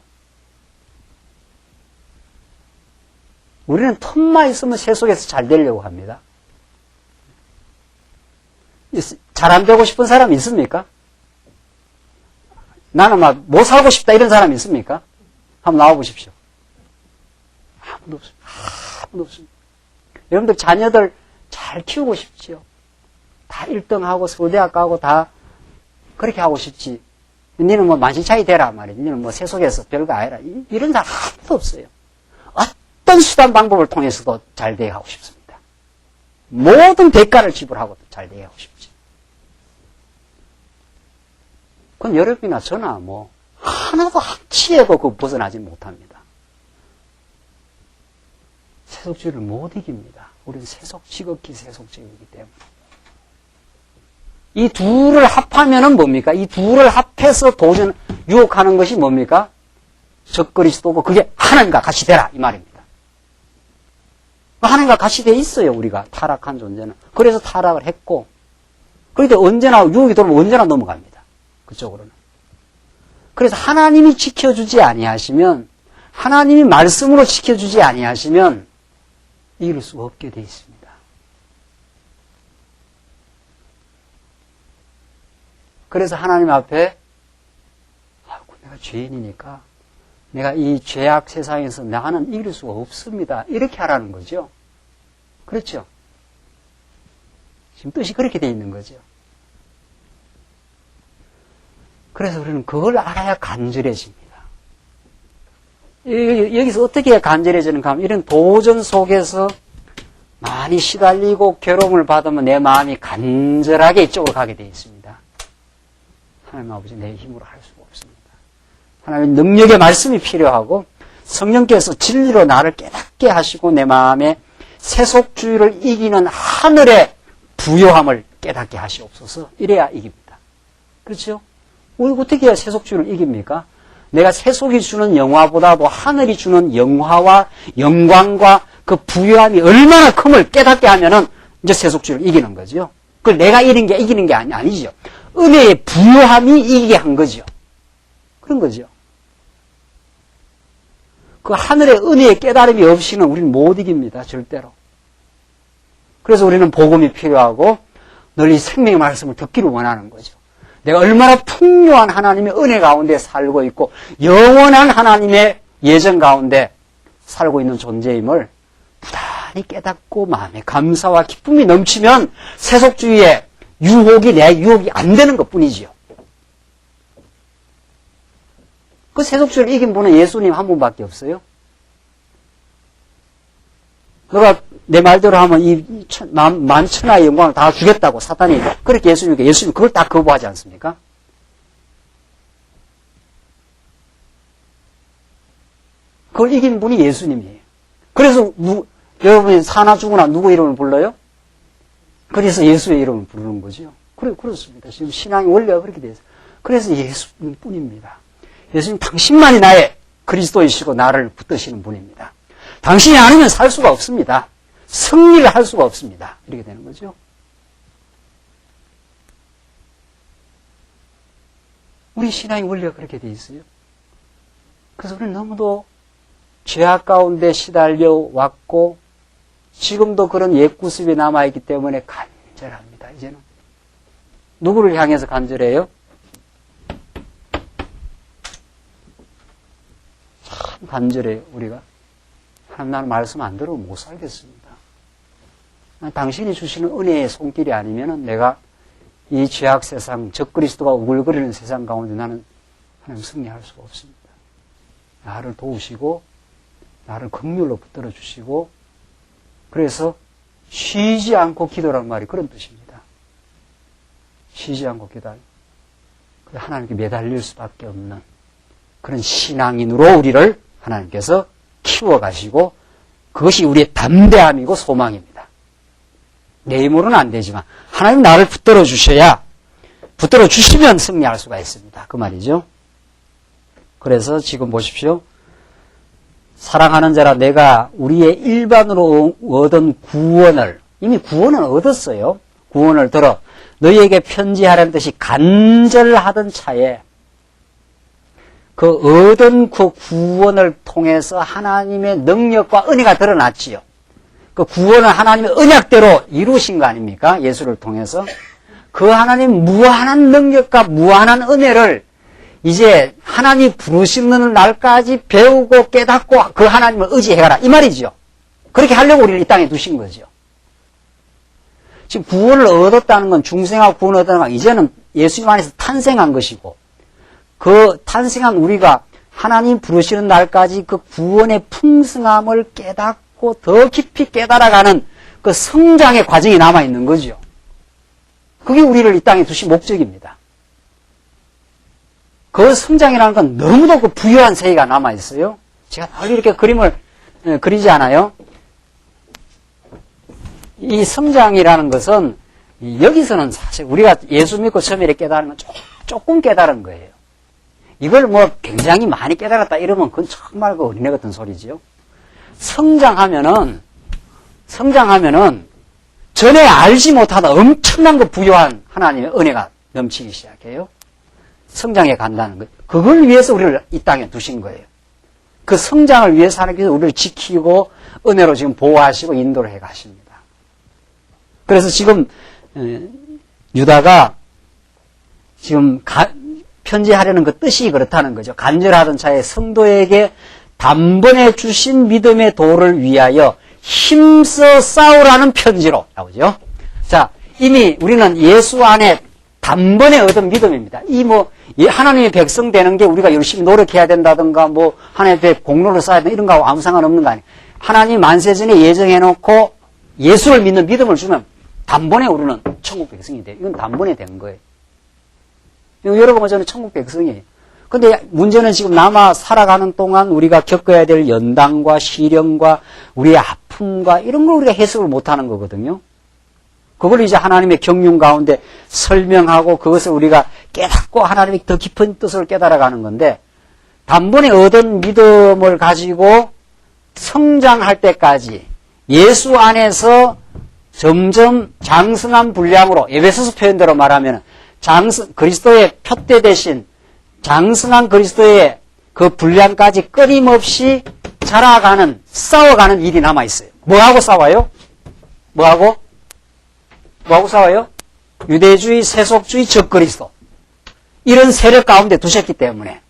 우리는 텀만 있으면 세속에서 잘 되려고 합니다. 잘 안 되고 싶은 사람 있습니까? 나는 막 못 살고 싶다 이런 사람 있습니까? 한번 나와보십시오. 아무도 없습니다. 아무도 없습니다. 여러분들 자녀들 잘 키우고 싶지요. 다 1등하고 서울대학 가고 다 그렇게 하고 싶지. 니는 뭐 만신차이 되라 말이야. 니는 뭐 세속에서 별거 아니라. 이런 사람 아무도 없어요. 어떤 수단 방법을 통해서도 잘 되게 하고 싶습니다. 모든 대가를 지불하고도 잘 되게 하고 싶지. 그건 여러분이나 저나 뭐 하나도 한치에도 그 벗어나지 못합니다. 세속주의를 못 이깁니다. 우리는 지극히 세속주의이기 때문에. 이 둘을 합하면은 뭡니까? 이 둘을 합해서 유혹하는 것이 뭡니까? 적그리스도고 그게 하나님과 같이 되라 이 말입니다. 하나님과 같이 돼 있어요. 우리가 타락한 존재는. 그래서 타락을 했고 그런데 언제나 유혹이 들어오면 언제나 넘어갑니다. 그쪽으로는. 그래서 하나님이 지켜주지 아니하시면 하나님이 말씀으로 지켜주지 아니하시면 이길 수 없게 돼 있습니다. 그래서 하나님 앞에 내가 죄인이니까 내가 이 죄악 세상에서 나는 이길 수가 없습니다. 이렇게 하라는 거죠. 그렇죠? 지금 뜻이 그렇게 돼 있는 거죠. 그래서 우리는 그걸 알아야 간절해집니다. 여기서 어떻게 간절해지는가 하면 이런 도전 속에서 많이 시달리고 괴로움을 받으면 내 마음이 간절하게 이쪽으로 가게 되어 있습니다. 하나님 아버지 내 힘으로 할 수가 없습니다. 하나님 능력의 말씀이 필요하고 성령께서 진리로 나를 깨닫게 하시고 내 마음에 세속주의를 이기는 하늘의 부요함을 깨닫게 하시옵소서. 이래야 이깁니다. 그렇죠? 어떻게 해야 세속주의를 이깁니까? 내가 세속이 주는 영화보다도 하늘이 주는 영화와 영광과 그 부요함이 얼마나 큼을 깨닫게 하면은 이제 세속주의를 이기는 거죠. 그걸 내가 이기는 게 아니죠. 은혜의 부요함이 이기게 한 거죠. 그런 거죠. 그 하늘의 은혜의 깨달음이 없이는 우리는 못 이깁니다. 절대로. 그래서 우리는 복음이 필요하고 널리 생명의 말씀을 듣기를 원하는 거죠. 내가 얼마나 풍요한 하나님의 은혜 가운데 살고 있고 영원한 하나님의 예정 가운데 살고 있는 존재임을 부단히 깨닫고 마음에 감사와 기쁨이 넘치면 세속주의의 유혹이 내 유혹이 안 되는 것뿐이지요. 그 세속주의를 이긴 분은 예수님 한 분밖에 없어요. 너가 내 말대로 하면 이 만천하의 영광을 다 주겠다고 사탄이 그렇게 예수님 그걸 다 거부하지 않습니까? 그걸 이긴 분이 예수님이에요. 그래서 여러분이 사나 죽으나 누구 이름을 불러요? 그래서 예수의 이름을 부르는 거죠. 그렇습니다. 지금 신앙의 원리가 그렇게 되어 있어요. 그래서 예수님 뿐입니다. 예수님 당신만이 나의 그리스도이시고 나를 붙드시는 분입니다. 당신이 아니면 살 수가 없습니다. 승리를 할 수가 없습니다. 이렇게 되는 거죠. 우리 신앙의 원리가 그렇게 되어 있어요. 그래서 우리는 너무도 죄악 가운데 시달려 왔고 지금도 그런 옛구습이 남아있기 때문에 간절합니다. 이제는 누구를 향해서 간절해요? 참 간절해요. 우리가 하나님 말씀 안 들으면 못 살겠습니다. 당신이 주시는 은혜의 손길이 아니면 내가 이 죄악 세상, 적그리스도가 우글거리는 세상 가운데 나는 하나님 승리할 수가 없습니다. 나를 도우시고 나를 긍휼로 붙들어 주시고 그래서 쉬지 않고 기도라는 말이 그런 뜻입니다. 쉬지 않고 기도하는 하나님께 매달릴 수밖에 없는 그런 신앙인으로 우리를 하나님께서 키워가시고 그것이 우리의 담대함이고 소망입니다. 내 힘으로는 안 되지만 하나님 나를 붙들어 주셔야 붙들어 주시면 승리할 수가 있습니다. 그 말이죠. 그래서 지금 보십시오. 사랑하는 자라 내가 우리의 일반으로 얻은 구원을 이미 구원은 얻었어요. 구원을 들어 너희에게 편지하라는 뜻이 간절하던 차에 그 얻은 그 구원을 통해서 하나님의 능력과 은혜가 드러났지요. 그 구원을 하나님의 언약대로 이루신 거 아닙니까? 예수를 통해서. 그 하나님 무한한 능력과 무한한 은혜를 이제 하나님이 부르시는 날까지 배우고 깨닫고 그 하나님을 의지해가라. 이 말이죠. 그렇게 하려고 우리를 이 땅에 두신 거죠. 지금 구원을 얻었다는 건 중생하고 구원을 얻었다는 건 이제는 예수님 안에서 탄생한 것이고 그 탄생한 우리가 하나님 부르시는 날까지 그 구원의 풍성함을 깨닫고 더 깊이 깨달아가는 그 성장의 과정이 남아있는 거죠. 그게 우리를 이 땅에 두신 목적입니다. 그 성장이라는 건 너무도 그 부유한 세계가 남아있어요. 제가 늘 이렇게 그림을 그리지 않아요. 이 성장이라는 것은 여기서는 사실 우리가 예수 믿고 처음에 이렇게 깨달은 건 조금 깨달은 거예요. 이걸 뭐 굉장히 많이 깨달았다 이러면 그건 정말 그 어린애 같은 소리지요. 성장하면은 전에 알지 못하다 엄청난 그 부유한 하나님의 은혜가 넘치기 시작해요. 성장해 간다는 거예요. 그걸 위해서 우리를 이 땅에 두신 거예요. 그 성장을 위해서 하나님께서 우리를 지키고 은혜로 지금 보호하시고 인도를 해 가십니다. 그래서 지금 유다가 지금 편지하려는 그 뜻이 그렇다는 거죠. 간절하던 차에 성도에게 단번에 주신 믿음의 도를 위하여 힘써 싸우라는 편지로 나오죠. 자, 이미 우리는 예수 안에 단번에 얻은 믿음입니다. 하나님의 백성 되는 게 우리가 열심히 노력해야 된다든가, 하나님의 공로를 쌓아야 된다, 이런 거하고 아무 상관없는 거 아니에요. 하나님 만세전에 예정해놓고 예수를 믿는 믿음을 주면 단번에 우리는 천국 백성이 돼요. 이건 단번에 된 거예요. 여러분과 저는 천국 백성이에요. 근데 문제는 지금 남아 살아가는 동안 우리가 겪어야 될 연단과 시련과 우리의 아픔과 이런 걸 우리가 해석을 못하는 거거든요. 그걸 이제 하나님의 경륜 가운데 설명하고 그것을 우리가 깨닫고 하나님의 더 깊은 뜻을 깨달아가는 건데 단번에 얻은 믿음을 가지고 성장할 때까지 예수 안에서 점점 장성한 분량으로 에베소서 표현대로 말하면 그리스도의 표대 대신 장성한 그리스도의 그 분량까지 끊임없이 자라가는 싸워가는 일이 남아있어요. 뭐하고 싸워요? 뭐하고 싸워요? 유대주의, 세속주의, 적그리스도. 이런 세력 가운데 두셨기 때문에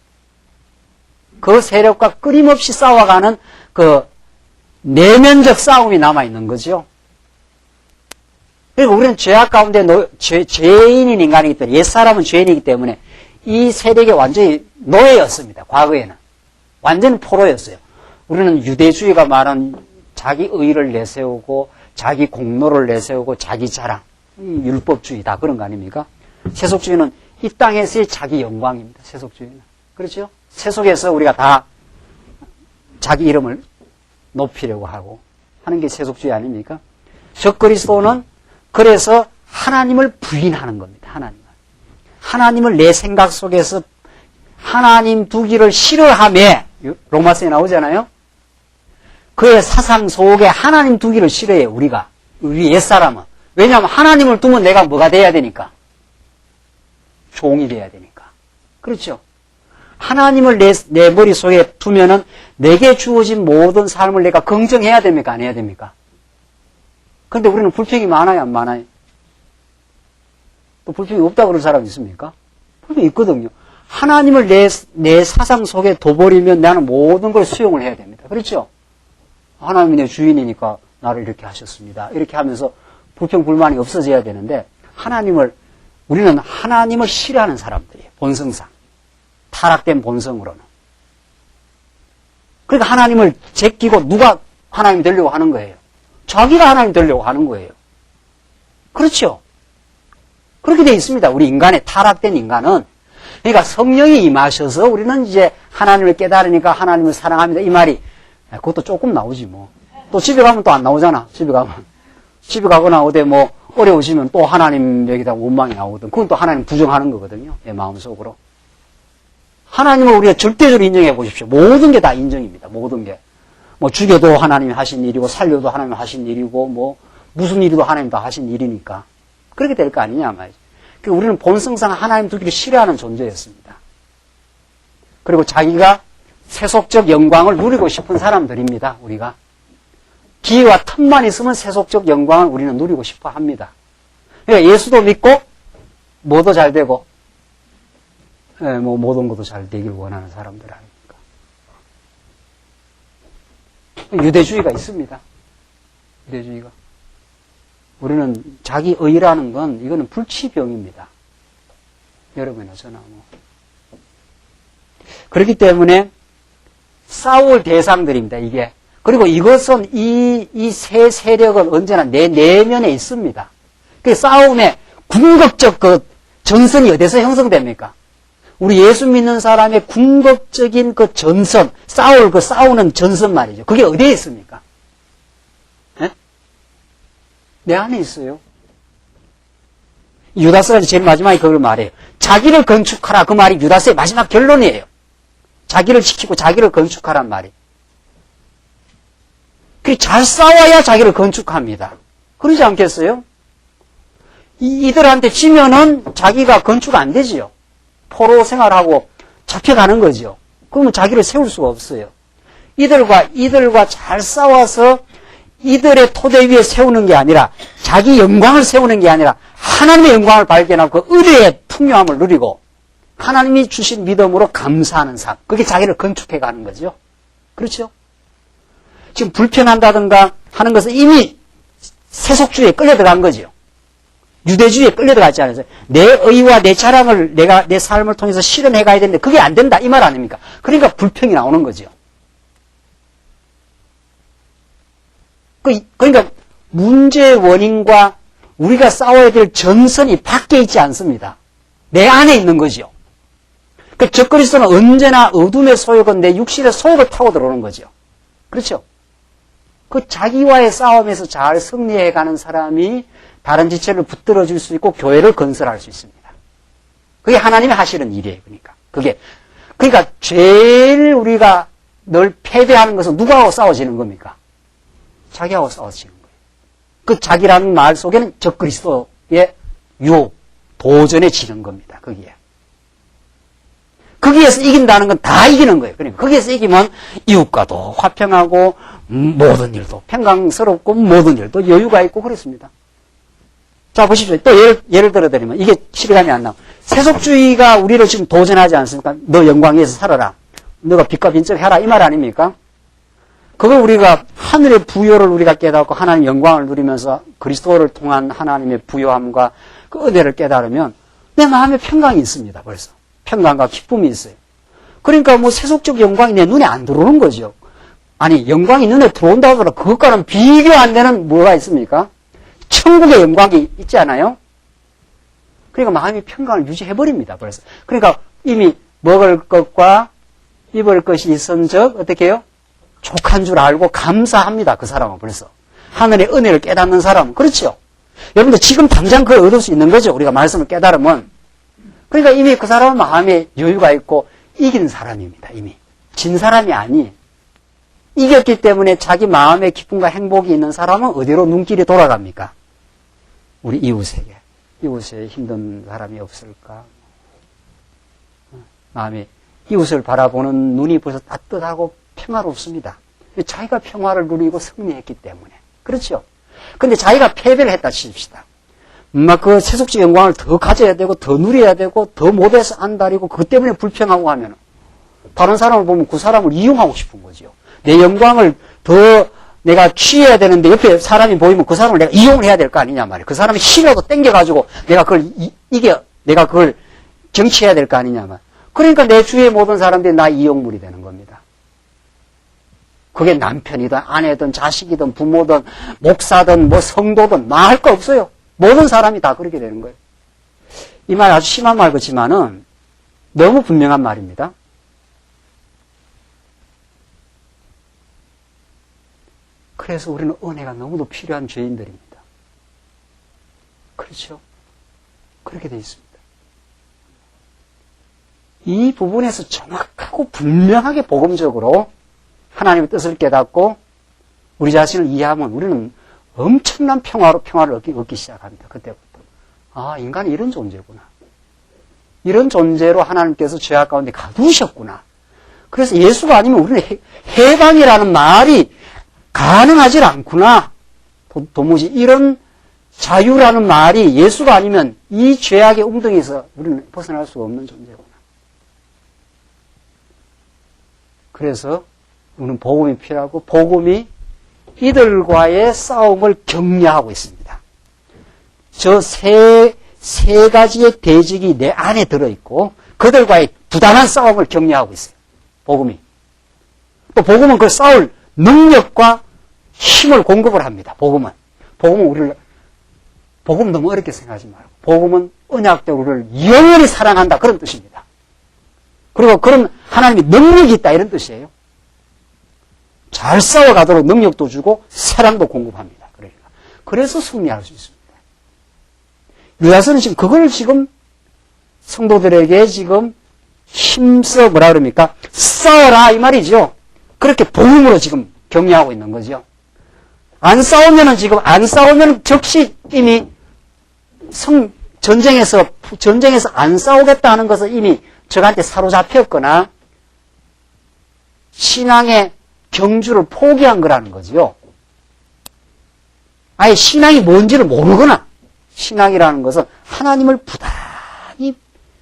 그 세력과 끊임없이 싸워가는 그 내면적 싸움이 남아있는 거죠. 그리고 우리는 죄악 가운데 죄인인 인간이기 때문에 옛사람은 죄인이기 때문에 이 세력이 완전히 노예였습니다. 과거에는. 완전히 포로였어요. 우리는 유대주의가 말한 자기 의의를 내세우고 자기 공로를 내세우고 자기 자랑, 율법주의 다 그런 거 아닙니까? 세속주의는 이 땅에서의 자기 영광입니다. 세속주의는. 그렇죠? 세속에서 우리가 다 자기 이름을 높이려고 하고 하는 게 세속주의 아닙니까? 적그리스도는 그래서 하나님을 부인하는 겁니다. 하나님을 내 생각 속에서 하나님 두기를 싫어하며 로마서에 나오잖아요. 그의 사상 속에 하나님 두기를 싫어해요. 우리 옛사람은. 왜냐하면 하나님을 두면 내가 뭐가 돼야 되니까? 종이 돼야 되니까. 그렇죠? 하나님을 내 머릿속에 두면은 내게 주어진 모든 삶을 내가 긍정해야 됩니까? 안 해야 됩니까? 그런데 우리는 불평이 많아요? 안 많아요? 또 불평이 없다고 그런 사람 있습니까? 불평이 있거든요. 하나님을 내 사상 속에 둬버리면 나는 모든 걸 수용을 해야 됩니다. 그렇죠? 하나님이 내 주인이니까 나를 이렇게 하셨습니다. 이렇게 하면서 불평, 불만이 없어져야 되는데 하나님을 우리는 하나님을 싫어하는 사람들이에요. 본성상. 타락된 본성으로는. 그러니까 하나님을 제끼고 누가 하나님 되려고 하는 거예요? 자기가 하나님 되려고 하는 거예요. 그렇죠? 그렇게 되어 있습니다. 우리 인간의 타락된 인간은. 그러니까 성령이 임하셔서 우리는 이제 하나님을 깨달으니까 하나님을 사랑합니다. 이 말이 그것도 조금 나오지 뭐. 또 집에 가면 또 안 나오잖아. 집에 가거나 어디 뭐 어려우시면 또 하나님 여기다 원망이 나오거든. 그건 또 하나님 부정하는 거거든요. 내 마음속으로. 하나님을 우리가 절대적으로 인정해 보십시오. 모든 게 다 인정입니다. 모든 게. 뭐 죽여도 하나님이 하신 일이고 살려도 하나님이 하신 일이고 뭐 무슨 일이도 하나님 다 하신 일이니까. 그렇게 될 거 아니냐 말이죠. 그러니까 우리는 본성상 하나님 두기를 싫어하는 존재였습니다. 그리고 자기가 세속적 영광을 누리고 싶은 사람들입니다. 우리가. 기회와 틈만 있으면 세속적 영광을 우리는 누리고 싶어 합니다. 그러니까 예수도 믿고 뭐도 잘 되고 뭐 모든 것도 잘 되길 원하는 사람들 아닙니까? 유대주의가 있습니다. 유대주의가. 우리는 자기 의라는 건 이거는 불치병입니다. 여러분이나 저나 뭐. 그렇기 때문에 싸울 대상들입니다. 이게. 그리고 이것은 이 세 세력은 언제나 내 내면에 있습니다. 그 싸움의 궁극적 그 전선이 어디서 형성됩니까? 우리 예수 믿는 사람의 궁극적인 그 전선, 싸우는 전선 말이죠. 그게 어디에 있습니까? 네? 내 안에 있어요. 유다스가 제일 마지막에 그걸 말해요. 자기를 건축하라. 그 말이 유다스의 마지막 결론이에요. 자기를 지키고 자기를 건축하란 말이. 잘 싸워야 자기를 건축합니다. 그러지 않겠어요? 이들한테 지면은 자기가 건축 안 되지요. 포로 생활하고 잡혀가는 거죠. 그러면 자기를 세울 수가 없어요. 이들과 잘 싸워서 이들의 토대 위에 세우는 게 아니라 자기 영광을 세우는 게 아니라 하나님의 영광을 발견하고 그 의뢰의 풍요함을 누리고 하나님이 주신 믿음으로 감사하는 삶. 그게 자기를 건축해 가는 거죠. 그렇죠? 지금 불편한다든가 하는 것은 이미 세속주의에 끌려들어간 거죠. 유대주의에 끌려들어가지 않았어요. 내 의와 내 자랑을 내가 내 삶을 통해서 실현해 가야 되는데 그게 안 된다 이 말 아닙니까? 그러니까 불평이 나오는 거죠. 그러니까 문제의 원인과 우리가 싸워야 될 전선이 밖에 있지 않습니다. 내 안에 있는 거죠. 그 적그리스도는 언제나 어둠의 소욕은 내 육신의 소욕을 타고 들어오는 거죠. 그렇죠? 그 자기와의 싸움에서 잘 승리해 가는 사람이 다른 지체를 붙들어 줄 수 있고 교회를 건설할 수 있습니다. 그게 하나님이 하시는 일이에요. 그러니까 제일 우리가 늘 패배하는 것은 누구하고 싸워지는 겁니까? 자기하고 싸워지는 거예요. 그 자기라는 말 속에는 적그리스도의 유혹, 도전에 지는 겁니다. 거기에서 이긴다는 건 다 이기는 거예요. 그러니까 거기에서 이기면 이웃과도 화평하고 모든 일도 평강스럽고 모든 일도 여유가 있고 그렇습니다. 자 보십시오. 또 예를 들어드리면 이게 실감이 안 나고 세속주의가 우리를 지금 도전하지 않습니까? 너 영광 위에서 살아라. 너가 빛과 빈적 해라. 이 말 아닙니까? 그걸 우리가 하늘의 부요를 우리가 깨닫고 하나님 영광을 누리면서 그리스도를 통한 하나님의 부요함과 그 은혜를 깨달으면 내 마음에 평강이 있습니다. 벌써. 평강과 기쁨이 있어요. 그러니까 뭐 세속적 영광이 내 눈에 안 들어오는 거죠. 아니 영광이 눈에 들어온다고 하더라도 그것과는 비교 안 되는 뭐가 있습니까? 천국의 영광이 있지 않아요? 그러니까 마음이 평강을 유지해버립니다. 벌써. 그러니까 이미 먹을 것과 입을 것이 있은즉 어떻게 해요? 족한 줄 알고 감사합니다. 그 사람은 벌써. 하늘의 은혜를 깨닫는 사람은. 그렇죠? 여러분들 지금 당장 그걸 얻을 수 있는 거죠. 우리가 말씀을 깨달으면. 그러니까 이미 그 사람은 마음에 여유가 있고 이긴 사람입니다. 이미. 진 사람이 아니에요. 이겼기 때문에 자기 마음의 기쁨과 행복이 있는 사람은 어디로 눈길이 돌아갑니까? 우리 이웃에게. 이웃에 힘든 사람이 없을까? 마음이 이웃을 바라보는 눈이 벌써 따뜻하고 평화롭습니다. 자기가 평화를 누리고 승리했기 때문에. 그렇죠? 근데 자기가 패배를 했다 치십시다. 막 그 세속적 영광을 더 가져야 되고, 더 누려야 되고, 더 못해서 안달이고, 그것 때문에 불평하고 하면, 다른 사람을 보면 그 사람을 이용하고 싶은 거죠. 내 영광을 더 내가 취해야 되는데 옆에 사람이 보이면 그 사람을 내가 이용을 해야 될 거 아니냐 말이에요. 그 사람이 힘이라도 땡겨가지고 내가 그걸 정치해야 될 거 아니냐 말이에요. 그러니까 내 주위에 모든 사람들이 나 이용물이 되는 겁니다. 그게 남편이든 아내든 자식이든 부모든 목사든 뭐 성도든 말 거 없어요. 모든 사람이 다 그렇게 되는 거예요. 이 말 아주 심한 말 같지만은 너무 분명한 말입니다. 그래서 우리는 은혜가 너무도 필요한 죄인들입니다. 그렇죠? 그렇게 되어 있습니다. 이 부분에서 정확하고 분명하게 복음적으로 하나님의 뜻을 깨닫고 우리 자신을 이해하면 우리는 엄청난 평화를 얻기 시작합니다. 그때부터. 아, 인간이 이런 존재구나. 이런 존재로 하나님께서 죄악 가운데 가두셨구나. 그래서 예수가 아니면 우리는 해방이라는 말이 가능하지 않구나. 도무지 이런 자유라는 말이 예수가 아니면 이 죄악의 웅덩이에서 우리는 벗어날 수가 없는 존재구나. 그래서 우리는 복음이 필요하고 복음이 이들과의 싸움을 격려하고 있습니다. 저 세 가지의 대적이 내 안에 들어있고 그들과의 부단한 싸움을 격려하고 있어요. 복음이. 또 복음은 그 싸울 능력과 힘을 공급을 합니다. 복음은 복음 너무 어렵게 생각하지 말고 복음은 언약대로 우리를 영원히 사랑한다 그런 뜻입니다. 그리고 그런 하나님의 능력이 있다 이런 뜻이에요. 잘 싸워가도록 능력도 주고 사랑도 공급합니다. 그러니까 그래서 승리할 수 있습니다. 유다서는 지금 성도들에게 지금 힘써 뭐라 그럽니까? 싸워라 이 말이죠. 그렇게 복음으로 지금 격려하고 있는 거죠. 안 싸우면 즉시 이미 전쟁에서 안 싸우겠다 하는 것은 이미 적한테 사로잡혔거나 신앙의 경주를 포기한 거라는 거지요. 아예 신앙이 뭔지를 모르거나 신앙이라는 것은 하나님을 부단히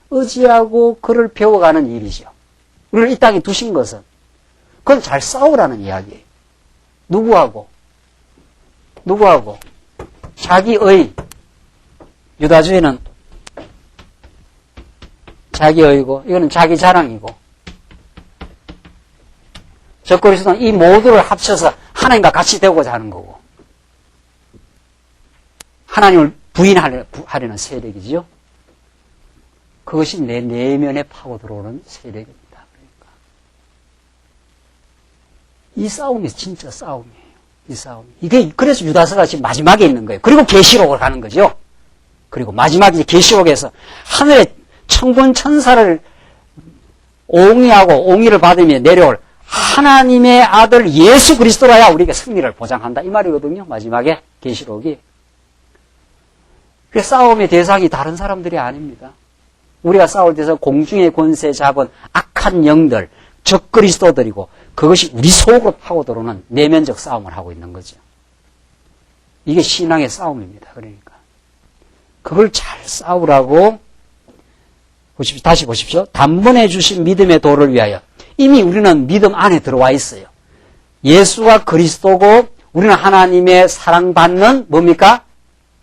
의지하고 그를 배워가는 일이죠. 우리를 이 땅에 두신 것은 그건 잘 싸우라는 이야기예요. 누구하고? 자기의 유다주의는 자기의고 이거는 자기 자랑이고 적그리스도는 이 모두를 합쳐서 하나님과 같이 되고자 하는 거고 하나님을 부인하려는 세력이지요. 그것이 내 내면에 파고 들어오는 세력입니다. 그러니까 이 싸움이 진짜 싸움이에요. 이 싸움이. 이게 그래서 유다서가 지금 마지막에 있는 거예요. 그리고 계시록을 가는 거죠. 그리고 마지막에 계시록에서 하늘의 천군 천사를 옹의를 받으며 내려올 하나님의 아들 예수 그리스도라야 우리에게 승리를 보장한다. 이 말이거든요. 마지막에 계시록이. 그 싸움의 대상이 다른 사람들이 아닙니다. 우리가 싸울 때서 공중의 권세 잡은 악한 영들, 적그리스도들이고 그것이 우리 속으로 파고 들어오는 내면적 싸움을 하고 있는 거죠. 이게 신앙의 싸움입니다. 그러니까 그걸 잘 싸우라고 다시 보십시오. 단번에 주신 믿음의 도를 위하여 이미 우리는 믿음 안에 들어와 있어요. 예수가 그리스도고 우리는 하나님의 사랑받는 뭡니까?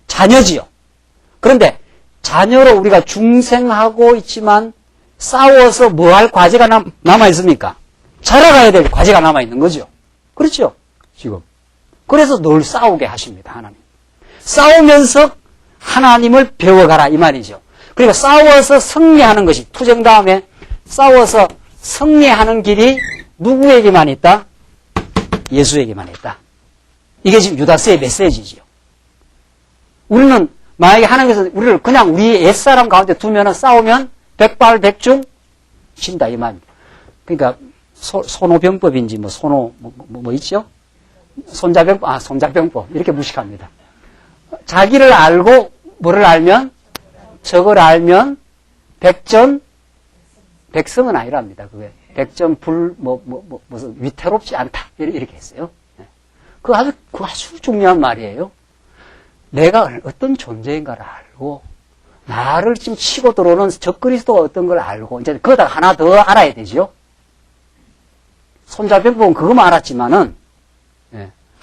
자녀지요. 그런데 자녀로 우리가 중생하고 있지만 싸워서 뭐 할 과제가 남아 있습니까? 자라가야 될 과제가 남아 있는 거죠. 그렇죠? 지금. 그래서 늘 싸우게 하십니다. 하나님. 싸우면서 하나님을 배워가라 이 말이죠. 그리고 싸워서 승리하는 것이 투정 다음에 싸워서 승리하는 길이 누구에게만 있다? 예수에게만 있다. 이게 지금 유다서의 메시지죠. 우리는 만약에 하나님께서 우리를 그냥 우리 옛사람 가운데 두면은 싸우면 백발백중 진다 이 말입니다. 그러니까 손오병법인지 뭐 있죠? 손자병법 이렇게 무식합니다. 자기를 알고 뭐를 알면 적을 알면 백성은 아니랍니다. 그게 백전불 무슨 위태롭지 않다 이렇게 했어요. 그 아주 중요한 말이에요. 내가 어떤 존재인가를 알고 나를 지금 치고 들어오는 적그리스도가 어떤 걸 알고 이제 거기다 하나 더 알아야 되죠. 손자병법은 그것만 알았지만은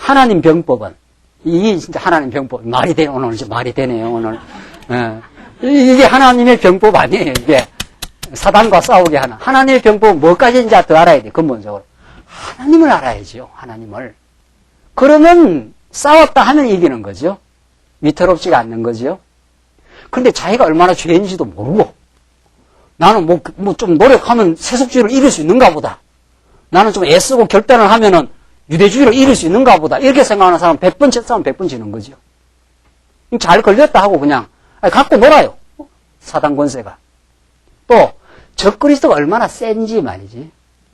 하나님 병법은, 이게 진짜 하나님 병법. 말이 되네, 오늘 이제 말이 되네요, 오늘. 예. 이게 하나님의 병법 아니에요, 이게. 사단과 싸우게 하는. 하나님의 병법은 뭐까지인지 더 알아야 돼, 근본적으로. 하나님을 알아야죠, 하나님을. 그러면 싸웠다 하면 이기는 거죠. 위태롭지가 않는 거죠. 근데 자기가 얼마나 죄인지도 모르고, 나는 좀 노력하면 세속주의를 이룰 수 있는가 보다. 나는 좀 애쓰고 결단을 하면은 유대주의를 이룰 수 있는가 보다. 이렇게 생각하는 사람은 100번 쳤으면 100번 지는 거죠. 잘 걸렸다 하고 그냥, 갖고 놀아요. 사단 권세가. 또, 적그리스도가 얼마나 센지 말이지.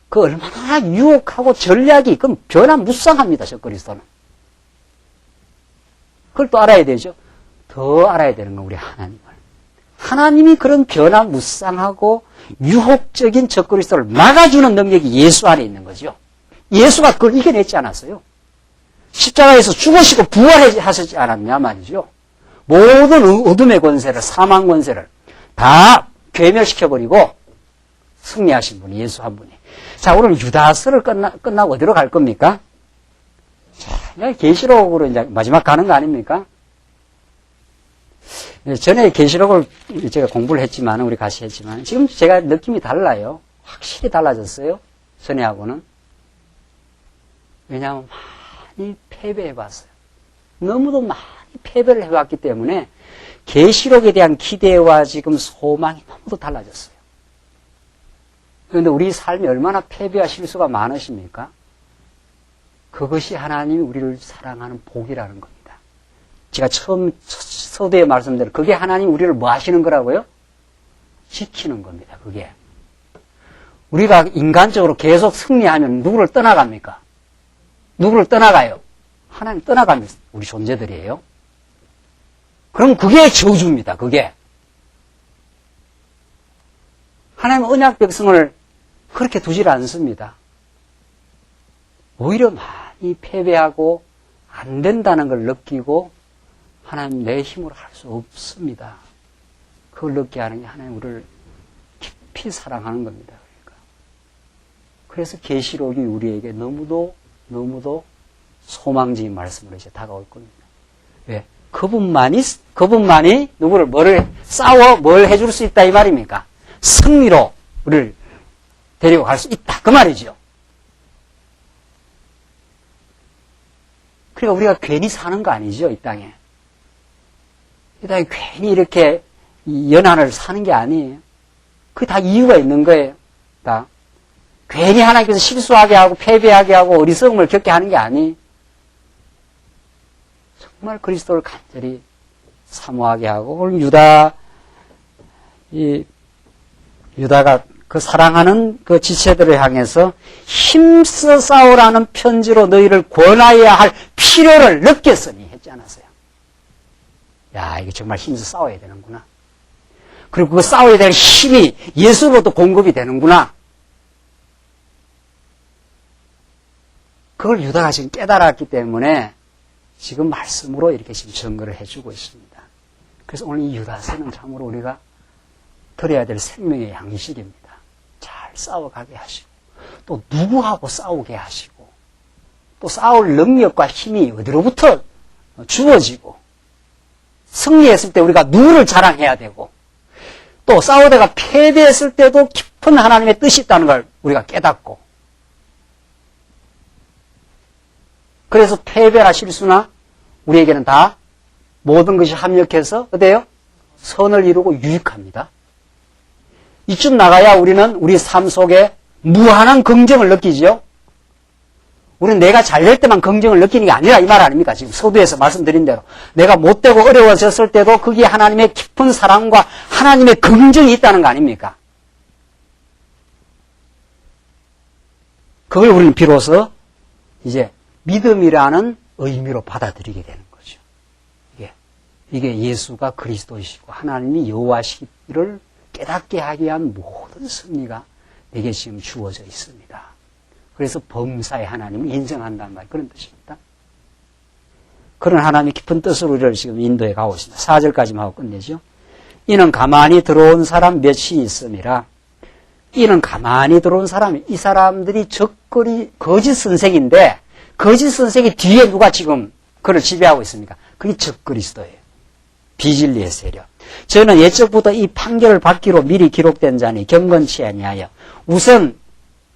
그 얼마나 유혹하고 전략이, 그건 변화무쌍합니다, 적그리스도는. 그걸 또 알아야 되죠. 더 알아야 되는 건 우리 하나님을. 하나님이 그런 변화무쌍하고 유혹적인 적그리스도를 막아주는 능력이 예수 안에 있는 거죠. 예수가 그걸 이겨냈지 않았어요. 십자가에서 죽으시고 부활하셨지 않았냐 말이죠. 모든 어둠의 권세를, 사망 권세를 다 괴멸시켜버리고 승리하신 분이 예수 한 분이. 자, 오늘 유다서를 끝나고 어디로 갈 겁니까? 자, 계시록으로 이제 마지막 가는 거 아닙니까? 전에 계시록을 제가 공부를 했지만, 우리 같이 했지만, 지금 제가 느낌이 달라요. 확실히 달라졌어요. 전에하고는. 왜냐하면 많이 패배해봤어요. 너무도 많이 패배를 해왔기 때문에 계시록에 대한 기대와 지금 소망이 너무도 달라졌어요. 그런데 우리 삶이 얼마나 패배와 실수가 많으십니까? 그것이 하나님이 우리를 사랑하는 복이라는 겁니다. 제가 처음 서두에 말씀드린 그게 하나님 우리를 뭐 하시는 거라고요? 지키는 겁니다. 그게. 우리가 인간적으로 계속 승리하면 누구를 떠나갑니까? 누구를 떠나가요? 하나님 떠나가면 우리 존재들이에요. 그럼 그게 저주입니다. 그게. 하나님은 언약 백성을 그렇게 두질 않습니다. 오히려 많이 패배하고 안 된다는 걸 느끼고 하나님 내 힘으로 할 수 없습니다. 그걸 느끼게 하는 게 하나님 우리를 깊이 사랑하는 겁니다. 그러니까. 그래서 계시록이 우리에게 너무도 소망적인 말씀으로 이제 다가올 겁니다. 왜? 그분만이 누구를 뭘 해줄 수 있다 이 말입니까? 승리로 우리를 데리고 갈 수 있다. 그 말이죠. 그러니까 우리가 괜히 사는 거 아니죠, 이 땅에. 이 땅에 괜히 이렇게 연한을 사는 게 아니에요. 그게 다 이유가 있는 거예요. 다. 괜히 하나님께서 실수하게 하고 패배하게 하고 어리석음을 겪게 하는 게 아니에요. 정말 그리스도를 간절히 사모하게 하고, 오늘 유다가 그 사랑하는 그 지체들을 향해서 힘써 싸우라는 편지로 너희를 권하여야 할 필요를 느꼈으니 했지 않았어요. 야, 이게 정말 힘써 싸워야 되는구나. 그리고 그 싸워야 될 힘이 예수로도 공급이 되는구나. 그걸 유다가 지금 깨달았기 때문에 지금 말씀으로 이렇게 지금 증거를 해주고 있습니다. 그래서 오늘 이 유다서는 참으로 우리가 들어야 될 생명의 양식입니다. 잘 싸워가게 하시고, 또 누구하고 싸우게 하시고, 또 싸울 능력과 힘이 어디로부터 주어지고, 승리했을 때 우리가 누구를 자랑해야 되고, 또 싸우다가 패배했을 때도 깊은 하나님의 뜻이 있다는 걸 우리가 깨닫고, 그래서 패배나 실수나 우리에게는 다 모든 것이 합력해서 어때요? 선을 이루고 유익합니다. 이쯤 나가야 우리는 우리 삶 속에 무한한 긍정을 느끼죠. 우리는 내가 잘될 때만 긍정을 느끼는 게 아니라 이 말 아닙니까? 지금 서두에서 말씀드린 대로 내가 못되고 어려워졌을 때도 거기에 하나님의 깊은 사랑과 하나님의 긍정이 있다는 거 아닙니까? 그걸 우리는 비로소 이제 믿음이라는 의미로 받아들이게 되는 거죠. 이게 예수가 그리스도이시고 하나님이 여호와시기를 깨닫게 하기 위한 모든 승리가 내게 지금 주어져 있습니다. 그래서 범사의 하나님을 인정한다는 말, 그런 뜻입니다. 그런 하나님의 깊은 뜻으로 우리를 지금 인도해 가고 있습니다. 4절까지만 하고 끝내죠. 이는 가만히 들어온 사람 몇이 있음이라. 이는 가만히 들어온 사람이, 이 사람들이 거짓 선생인데 거짓 선생이 뒤에 누가 지금 그를 지배하고 있습니까? 그게 적그리스도예요. 비진리의 세력. 저는 예적부터 이 판결을 받기로 미리 기록된 자니 경건치 아니하여. 우선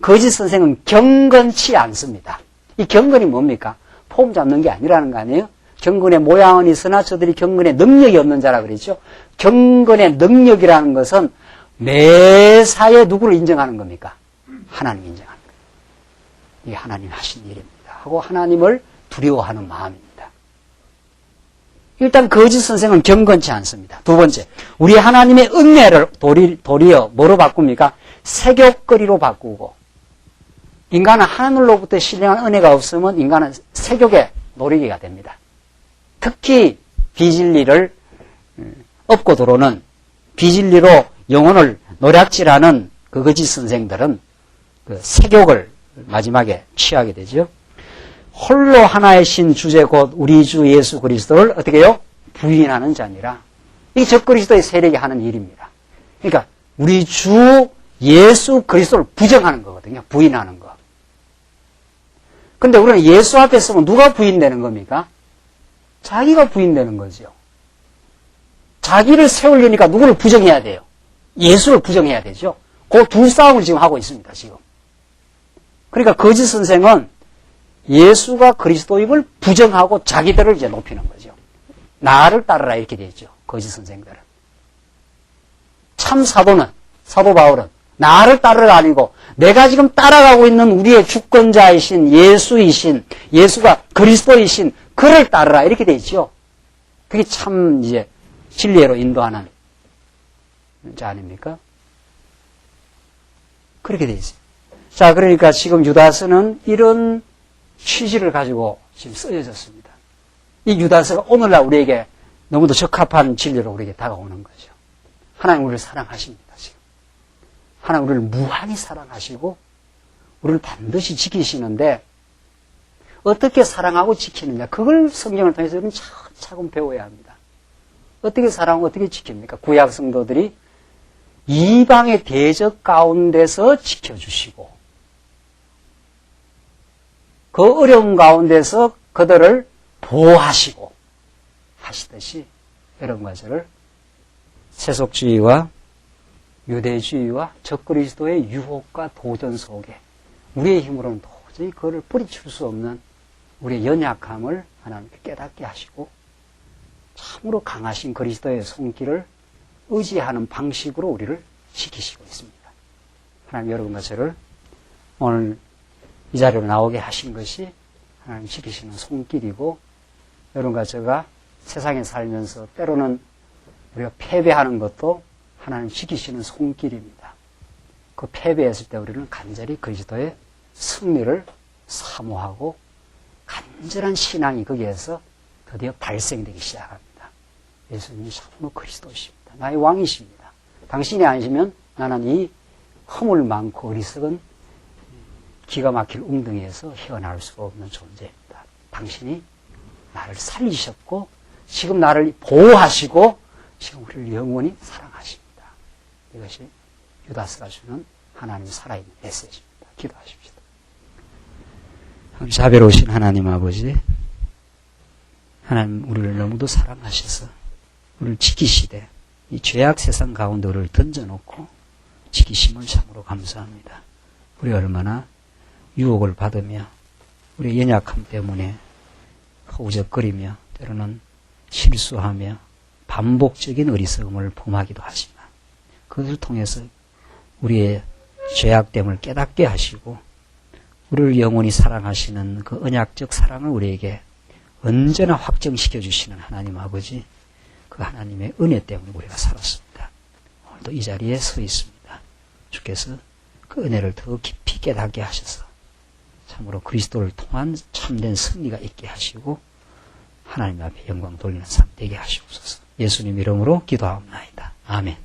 거짓 선생은 경건치 않습니다. 이 경건이 뭡니까? 폼 잡는 게 아니라는 거 아니에요? 경건의 모양은 있으나 저들이 경건의 능력이 없는 자라 그랬죠. 경건의 능력이라는 것은 매사에 누구를 인정하는 겁니까? 하나님 인정하는 거예요. 이게 하나님 하신 일입니다. 하고 하나님을 두려워하는 마음입니다. 일단 거짓 선생은 경건치 않습니다. 두 번째, 우리 하나님의 은혜를 도리어 뭐로 바꿉니까? 세욕거리로 바꾸고, 인간은 하늘로부터 신령한 은혜가 없으면 인간은 세욕의 노리개가 됩니다. 특히 비진리를 업고 들어오는, 비진리로 영혼을 노략질하는 그 거짓 선생들은 그 세욕을 마지막에 취하게 되죠. 홀로 하나의 신 주제 곧 우리 주 예수 그리스도를 어떻게 해요? 부인하는 자니라. 이 적그리스도의 세력이 하는 일입니다. 그러니까 우리 주 예수 그리스도를 부정하는 거거든요. 부인하는 거. 근데 우리는 예수 앞에 서면 누가 부인되는 겁니까? 자기가 부인되는 거죠. 자기를 세우려니까 누구를 부정해야 돼요? 예수를 부정해야 되죠. 그 두 싸움을 지금 하고 있습니다. 지금. 그러니까 거짓 선생은 예수가 그리스도임을 부정하고 자기들을 이제 높이는 거죠. 나를 따르라 이렇게 되죠. 거짓 선생들은. 참 사도는, 사도 바울은 나를 따르라 아니고 내가 지금 따라가고 있는 우리의 주권자이신 예수이신, 예수가 그리스도이신 그를 따르라 이렇게 되죠. 그게 참 이제 진리로 인도하는 자 아닙니까? 그렇게 돼 있어요. 자, 그러니까 지금 유다서는 이런 취지를 가지고 지금 쓰여졌습니다. 이 유다서가 오늘날 우리에게 너무도 적합한 진리로 우리에게 다가오는 거죠. 하나님 우리를 사랑하십니다. 지금. 하나님 우리를 무한히 사랑하시고 우리를 반드시 지키시는데 어떻게 사랑하고 지키느냐, 그걸 성경을 통해서 우리는 차근차근 배워야 합니다. 어떻게 사랑하고 어떻게 지킵니까? 구약 성도들이 이방의 대적 가운데서 지켜주시고 그 어려운 가운데서 그들을 보호하시고 하시듯이 이런 것을 세속주의와 유대주의와 적그리스도의 유혹과 도전 속에 우리의 힘으로는 도저히 그걸 뿌리칠 수 없는 우리의 연약함을 하나님께 깨닫게 하시고 참으로 강하신 그리스도의 손길을 의지하는 방식으로 우리를 지키시고 있습니다. 하나님 여러분과 저를 오늘 이 자리로 나오게 하신 것이 하나님 지키시는 손길이고, 여러분과 제가 세상에 살면서 때로는 우리가 패배하는 것도 하나님 지키시는 손길입니다. 그 패배했을 때 우리는 간절히 그리스도의 승리를 사모하고 간절한 신앙이 거기에서 드디어 발생되기 시작합니다. 예수님이 참으로 그리스도이십니다. 나의 왕이십니다. 당신이 아니시면 나는 이 허물 많고 어리석은 기가 막힐 웅덩이에서 헤어나올 수가 없는 존재입니다. 당신이 나를 살리셨고 지금 나를 보호하시고 지금 우리를 영원히 사랑하십니다. 이것이 유다서가 주는 하나님 살아있는 메시지입니다. 기도하십시다. 자비로우신 하나님 아버지, 하나님 우리를 너무도 사랑하셔서 우리를 지키시되 이 죄악 세상 가운데 우리를 던져놓고 지키심을 참으로 감사합니다. 우리 얼마나 유혹을 받으며 우리의 연약함 때문에 허우적거리며 때로는 실수하며 반복적인 어리석음을 범하기도 하지만 그것을 통해서 우리의 죄악됨을 깨닫게 하시고 우리를 영원히 사랑하시는 그 언약적 사랑을 우리에게 언제나 확정시켜 주시는 하나님 아버지, 그 하나님의 은혜 때문에 우리가 살았습니다. 오늘도 이 자리에 서 있습니다. 주께서 그 은혜를 더 깊이 깨닫게 하셔서 참으로 그리스도를 통한 참된 승리가 있게 하시고 하나님 앞에 영광 돌리는 삶 되게 하시옵소서. 예수님 이름으로 기도하옵나이다. 아멘.